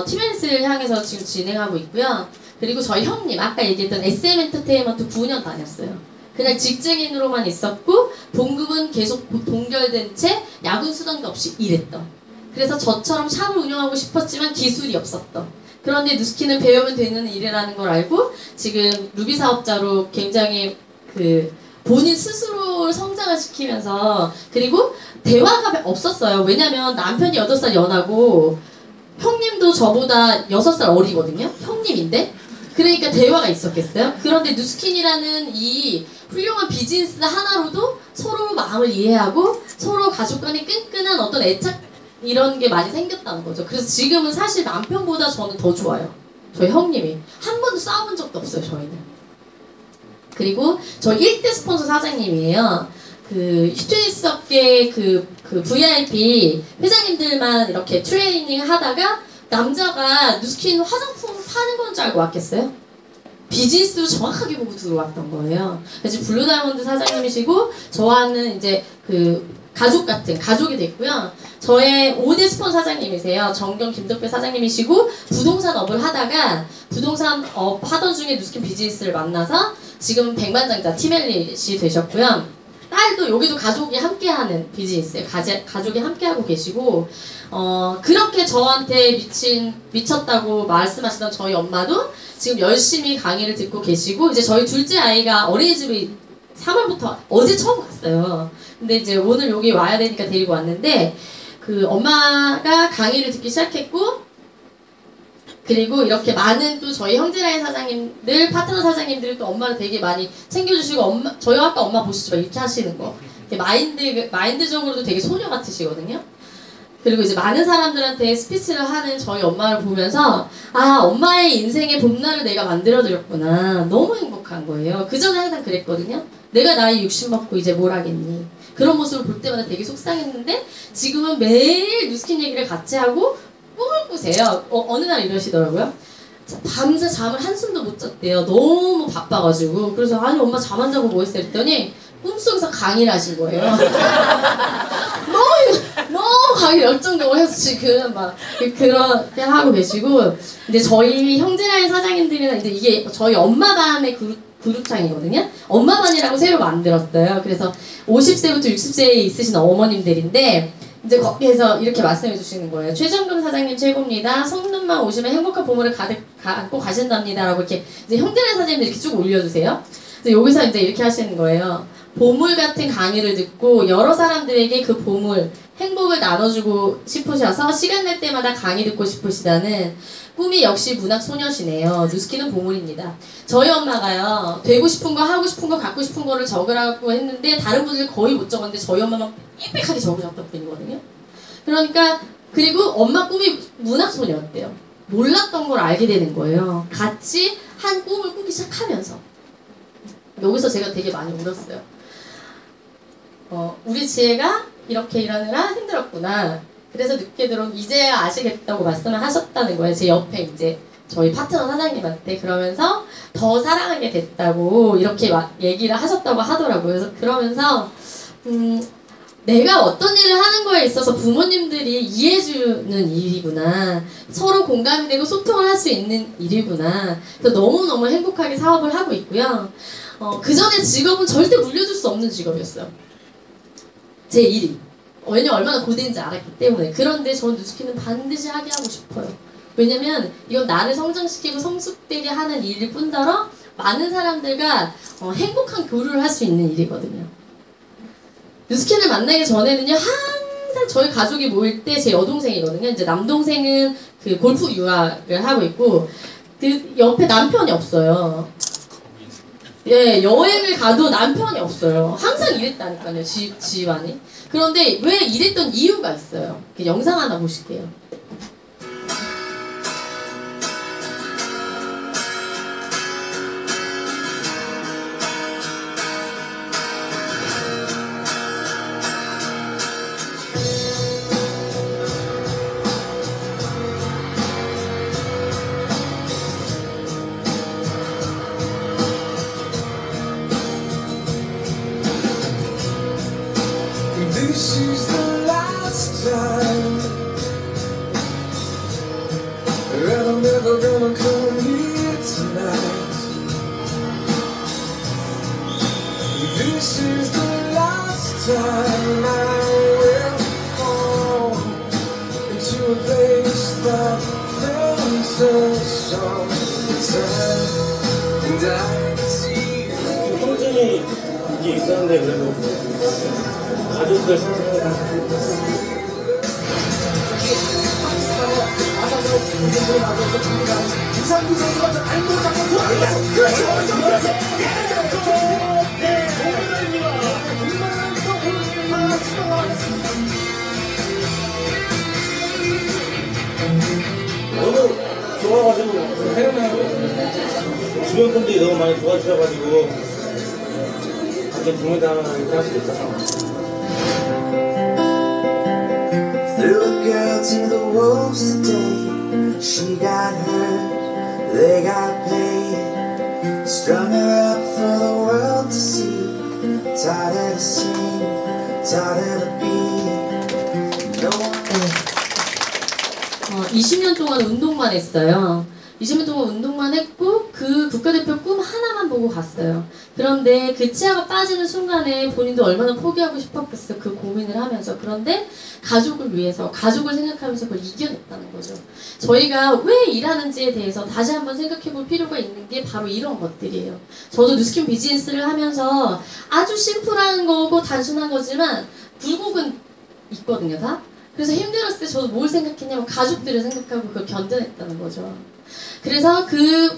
티맨스를 향해서 지금 진행하고 있고요. 그리고 저희 형님, 아까 얘기했던 SM 엔터테인먼트 9년 다녔어요. 그냥 직장인으로만 있었고 봉급은 계속 동결된 채 야근 수당도 없이 일했던. 그래서 저처럼 샵을 운영하고 싶었지만 기술이 없었던. 그런데 누스킨은 배우면 되는 일이라는 걸 알고 지금 루비 사업자로 굉장히 본인 스스로 성장을 시키면서, 그리고 대화가 없었어요. 왜냐면 남편이 8살 연하고 형님도 저보다 6살 어리거든요. 형님인데. 그러니까 대화가 있었겠어요? 그런데 누스킨이라는 이 훌륭한 비즈니스 하나로도 서로 마음을 이해하고 서로 가족 간의 끈끈한 어떤 애착 이런 게 많이 생겼다는 거죠. 그래서 지금은 사실 남편보다 저는 더 좋아요. 저희 형님이. 한 번도 싸워본 적도 없어요, 저희는. 그리고 저희 1대 스폰서 사장님이에요. 휴테니스 업계 VIP 회장님들만 이렇게 트레이닝 하다가 남자가 누스킨 화장품 파는 건 줄 알고 왔겠어요? 비즈니스로 정확하게 보고 들어왔던 거예요. 그래서 블루다이몬드 사장님이시고 저와는 이제 가족 같은 가족이 됐고요. 저의 5대 스폰 사장님이세요. 정경 김덕배 사장님이시고 부동산 업을 하다가 부동산 업 하던 중에 누스킨 비즈니스를 만나서 지금 백만장자 티멜릿이 되셨고요. 딸도 여기도 가족이 함께하는 비즈니스예요. 가족이 함께하고 계시고, 그렇게 저한테 미쳤다고 말씀하시던 저희 엄마도 지금 열심히 강의를 듣고 계시고, 이제 저희 둘째 아이가 어린이집에 3월부터 어제 처음 갔어요. 근데 이제 오늘 여기 와야 되니까 데리고 왔는데, 엄마가 강의를 듣기 시작했고, 그리고 이렇게 많은 또 저희 형제라인 사장님들, 파트너 사장님들이 또 엄마를 되게 많이 챙겨주시고, 저희 아까 엄마 보시죠. 이렇게 하시는 거. 마인드적으로도 되게 소녀 같으시거든요. 그리고 이제 많은 사람들한테 스피치를 하는 저희 엄마를 보면서, 아, 엄마의 인생의 봄날을 내가 만들어드렸구나. 너무 행복한 거예요. 그전에 항상 그랬거든요. 내가 나이 60 먹고 이제 뭘 하겠니. 그런 모습을 볼 때마다 되게 속상했는데, 지금은 매일 누스킨 얘기를 같이 하고, 꿈을 꾸세요. 어느 날 이러시더라고요. 밤새 잠을 한숨도 못 잤대요. 너무 바빠가지고. 그래서 아니 엄마 잠 안 자고 뭐 했어? 했더니 꿈속에서 강의를 하신 거예요. 너무 강의 열정적으로 해서 지금 막 그렇게 하고 계시고, 이제 저희 형제라인 사장님들이나 이제 이게 저희 엄마반의 그룹창이거든요. 엄마반이라고 새로 만들었어요. 그래서 50세부터 60세에 있으신 어머님들인데 이제 거기에서 이렇게 말씀해 주시는 거예요. 최정금 사장님 최고입니다. 성능만 오시면 행복한 보물을 가득 갖고 가신답니다. 라고 이렇게 이제 형제라인 사장님들 이렇게 쭉 올려주세요. 그래서 여기서 이제 이렇게 하시는 거예요. 보물 같은 강의를 듣고 여러 사람들에게 그 보물, 행복을 나눠주고 싶으셔서 시간 날 때마다 강의 듣고 싶으시다는 꿈이 역시 문학 소녀시네요. 누스킨은 보물입니다. 저희 엄마가요, 되고 싶은 거, 하고 싶은 거, 갖고 싶은 거를 적으라고 했는데 다른 분들 거의 못 적었는데 저희 엄마만 빽빽하게 적으셨던 분이거든요. 그러니까 그리고 엄마 꿈이 문학 소녀였대요. 몰랐던 걸 알게 되는 거예요. 같이 한 꿈을 꾸기 시작하면서. 여기서 제가 되게 많이 울었어요. 우리 지혜가 이렇게 일하느라 힘들었구나. 그래서 늦게 들어온 이제야 아시겠다고 말씀을 하셨다는 거예요. 제 옆에 이제 저희 파트너 사장님한테. 그러면서 더 사랑하게 됐다고 이렇게 막 얘기를 하셨다고 하더라고요. 그래서 그러면서 내가 어떤 일을 하는 거에 있어서 부모님들이 이해해주는 일이구나. 서로 공감이 되고 소통을 할 수 있는 일이구나. 그래서 너무너무 행복하게 사업을 하고 있고요. 그 전에 직업은 절대 물려줄 수 없는 직업이었어요. 제 일이. 왜냐면 얼마나 고된지 알았기 때문에. 그런데 전 누스킨은 반드시 하게 하고 싶어요. 왜냐면 이건 나를 성장시키고 성숙되게 하는 일일 뿐더러 많은 사람들과 행복한 교류를 할 수 있는 일이거든요. 뉴스킨을 만나기 전에는요, 항상 저희 가족이 모일 때 제 여동생이거든요. 이제 남동생은 그 골프 유학을 하고 있고, 그 옆에 남편이 없어요. 예, 여행을 가도 남편이 없어요. 항상 이랬다니까요, 집안이. 그런데 왜 이랬던 이유가 있어요. 그 영상 하나 보실게요. This is the last time, and I'm never gonna come here tonight. This is the last time I will fall into a place that feels the song. And I can see 통증이 이게 있었는데 그래도 가족들 생각하니까 너무 좋아가지고 생각나고 주변 분들이 너무 많이 도와주셔가지고 이렇게 동의당하는 할 수도 있어서. threw a girl to the wolves today. She got hurt, they got paid. Strung her up for the world to see. Taught her to sing, taught her to be. No one 20년 동안 운동만 했어요. 20년 동안 운동만 했고 그 국가대표 꿈 하나만 보고 갔어요. 그런데 그 치아가 빠지는 순간에 본인도 얼마나 포기하고 싶었겠어요. 그 고민을 하면서. 그런데 가족을 위해서, 가족을 생각하면서 그걸 이겨냈다는 거죠. 저희가 왜 일하는지에 대해서 다시 한번 생각해 볼 필요가 있는 게 바로 이런 것들이에요. 저도 뉴스킨 비즈니스를 하면서 아주 심플한 거고 단순한 거지만 굴곡은 있거든요, 다. 그래서 힘들었을 때 저도 뭘 생각했냐면 가족들을 생각하고 그걸 견뎌냈다는 거죠. 그래서 그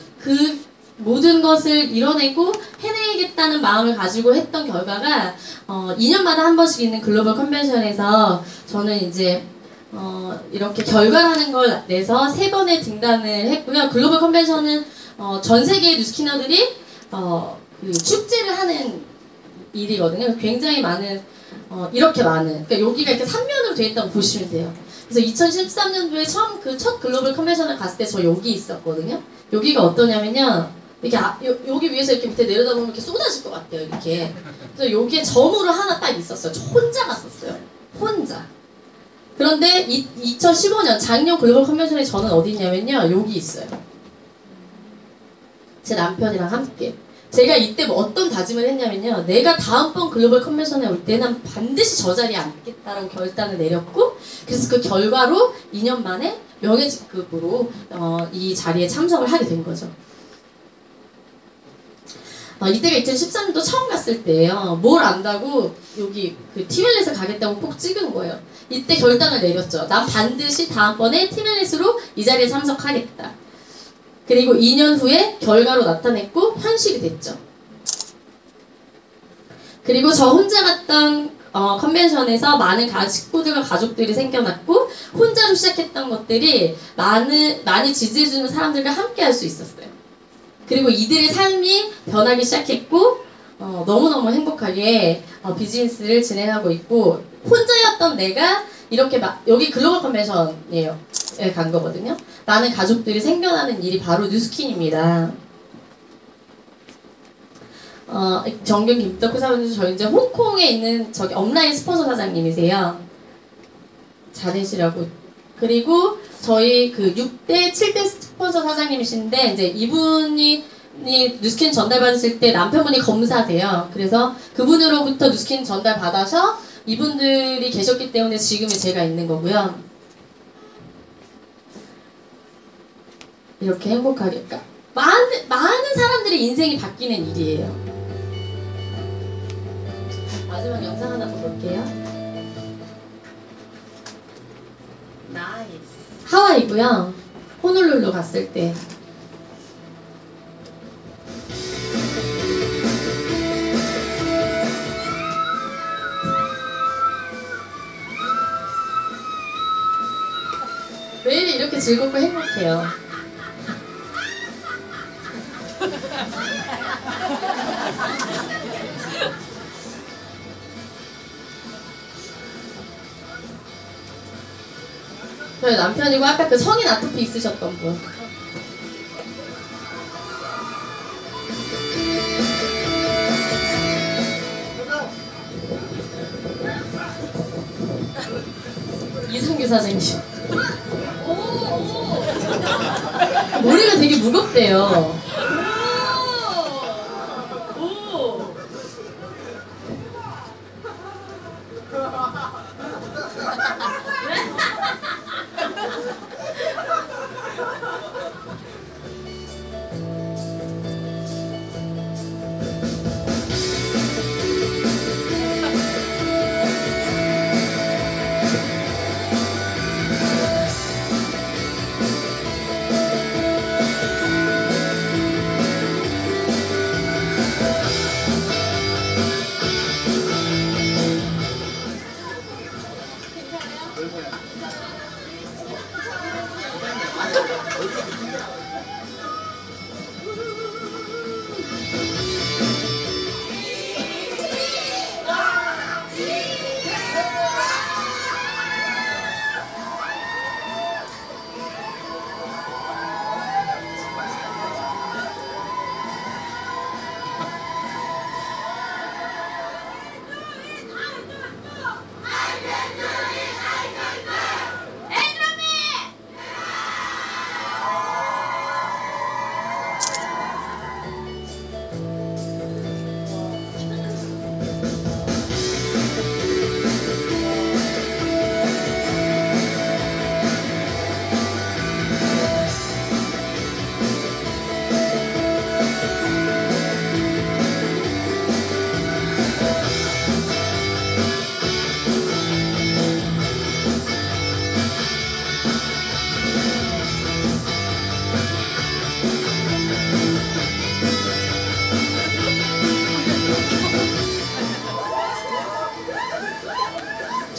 모든 것을 이뤄내고 해내겠다는 마음을 가지고 했던 결과가 2년마다 한 번씩 있는 글로벌 컨벤션에서 저는 이제 이렇게 결과라는 걸 내서 3번의 등단을 했고요. 글로벌 컨벤션은 전 세계의 뉴스키너들이 그 축제를 하는 일이거든요. 굉장히 많은 이렇게 많은, 그러니까 여기가 이렇게 3면으로 되어 있다고 보시면 돼요. 그래서 2013년도에 처음 그 첫 글로벌 컨벤션을 갔을 때 저 여기 있었거든요. 여기가 어떠냐면요, 이렇게 여기 위에서 이렇게 밑에 내려다보면 이렇게 쏟아질 것 같아요, 이렇게. 그래서 여기에 점으로 하나 딱 있었어요. 저 혼자 갔었어요. 혼자. 그런데 2015년 작년 글로벌 컨벤션에 저는 어디 있냐면요, 여기 있어요. 제 남편이랑 함께. 제가 이때 뭐 어떤 다짐을 했냐면요, 내가 다음번 글로벌 컨벤션에 올 때는 반드시 저 자리에 앉겠다라고 결단을 내렸고, 그래서 그 결과로 2년 만에 명예직급으로 이 자리에 참석을 하게 된 거죠. 이때가 2013년도 처음 갔을 때예요. 뭘 안다고 여기 그 티멜렛을 가겠다고 꼭 찍은 거예요. 이때 결단을 내렸죠. 난 반드시 다음번에 티멜렛으로 이 자리에 참석하겠다. 그리고 2년 후에 결과로 나타냈고 현실이 됐죠. 그리고 저 혼자 갔던 컨벤션에서 많은 식구들과 가족들이 생겨났고, 혼자로 시작했던 것들이 많이 지지해주는 사람들과 함께 할 수 있었어요. 그리고 이들의 삶이 변하기 시작했고, 너무너무 행복하게 비즈니스를 진행하고 있고, 혼자였던 내가 이렇게 여기 글로벌 컨벤션이에요. 간 거거든요. 많은 가족들이 생겨나는 일이 바로 뉴스킨입니다. 정경 김덕후 사장님, 저희 이제 홍콩에 있는 저기 업라인 스폰서 사장님이세요. 자네시라고. 그리고 저희 그 6대, 7대 스폰서 사장님이신데, 이제 이분이 뉴스킨 전달 받으실 때 남편분이 검사세요. 그래서 그분으로부터 뉴스킨 전달 받아서 이분들이 계셨기 때문에 지금의 제가 있는 거고요. 이렇게 행복하게, 그러니까 많은 사람들의 인생이 바뀌는 일이에요. 마지막 영상 하나 더 볼게요. 나이스. 하와이고요. 호놀룰루 갔을 때. 매일 이렇게 즐겁고 행복해요. 저희 남편이고 아까 그 성인 아토피 있으셨던 분. 이성규 사장님. 머리가 되게 무겁대요.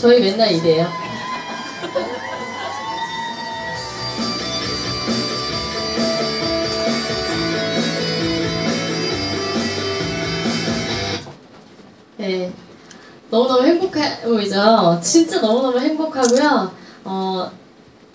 저희 맨날 이래요. 네, 너무너무 행복해 보이죠? 진짜 너무너무 행복하고요.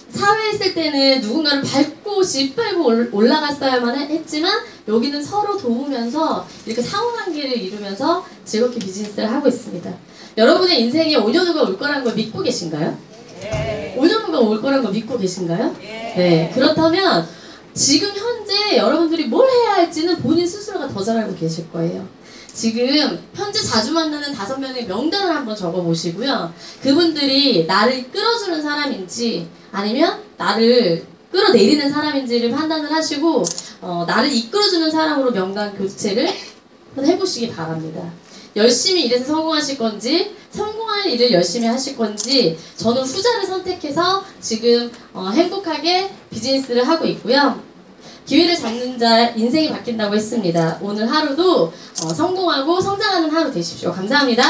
사회에 있을 때는 누군가를 밟고 짓밟고 올라갔어야만 했지만 여기는 서로 도우면서 이렇게 상호관계를 이루면서 즐겁게 비즈니스를 하고 있습니다. 여러분의 인생에 5년 후가 올 거라는 걸 믿고 계신가요? 네. 5년 후가 올 거라는 걸 믿고 계신가요? 네. 그렇다면 지금 현재 여러분들이 뭘 해야 할지는 본인 스스로가 더 잘 알고 계실 거예요. 지금 현재 자주 만나는 5명의 명단을 한번 적어보시고요. 그분들이 나를 끌어주는 사람인지 아니면 나를 끌어내리는 사람인지를 판단을 하시고 나를 이끌어주는 사람으로 명단 교체를 해보시기 바랍니다. 열심히 일해서 성공하실 건지 성공할 일을 열심히 하실 건지 저는 후자를 선택해서 지금 행복하게 비즈니스를 하고 있고요. 기회를 잡는 자 인생이 바뀐다고 했습니다. 오늘 하루도 성공하고 성장하는 하루 되십시오. 감사합니다.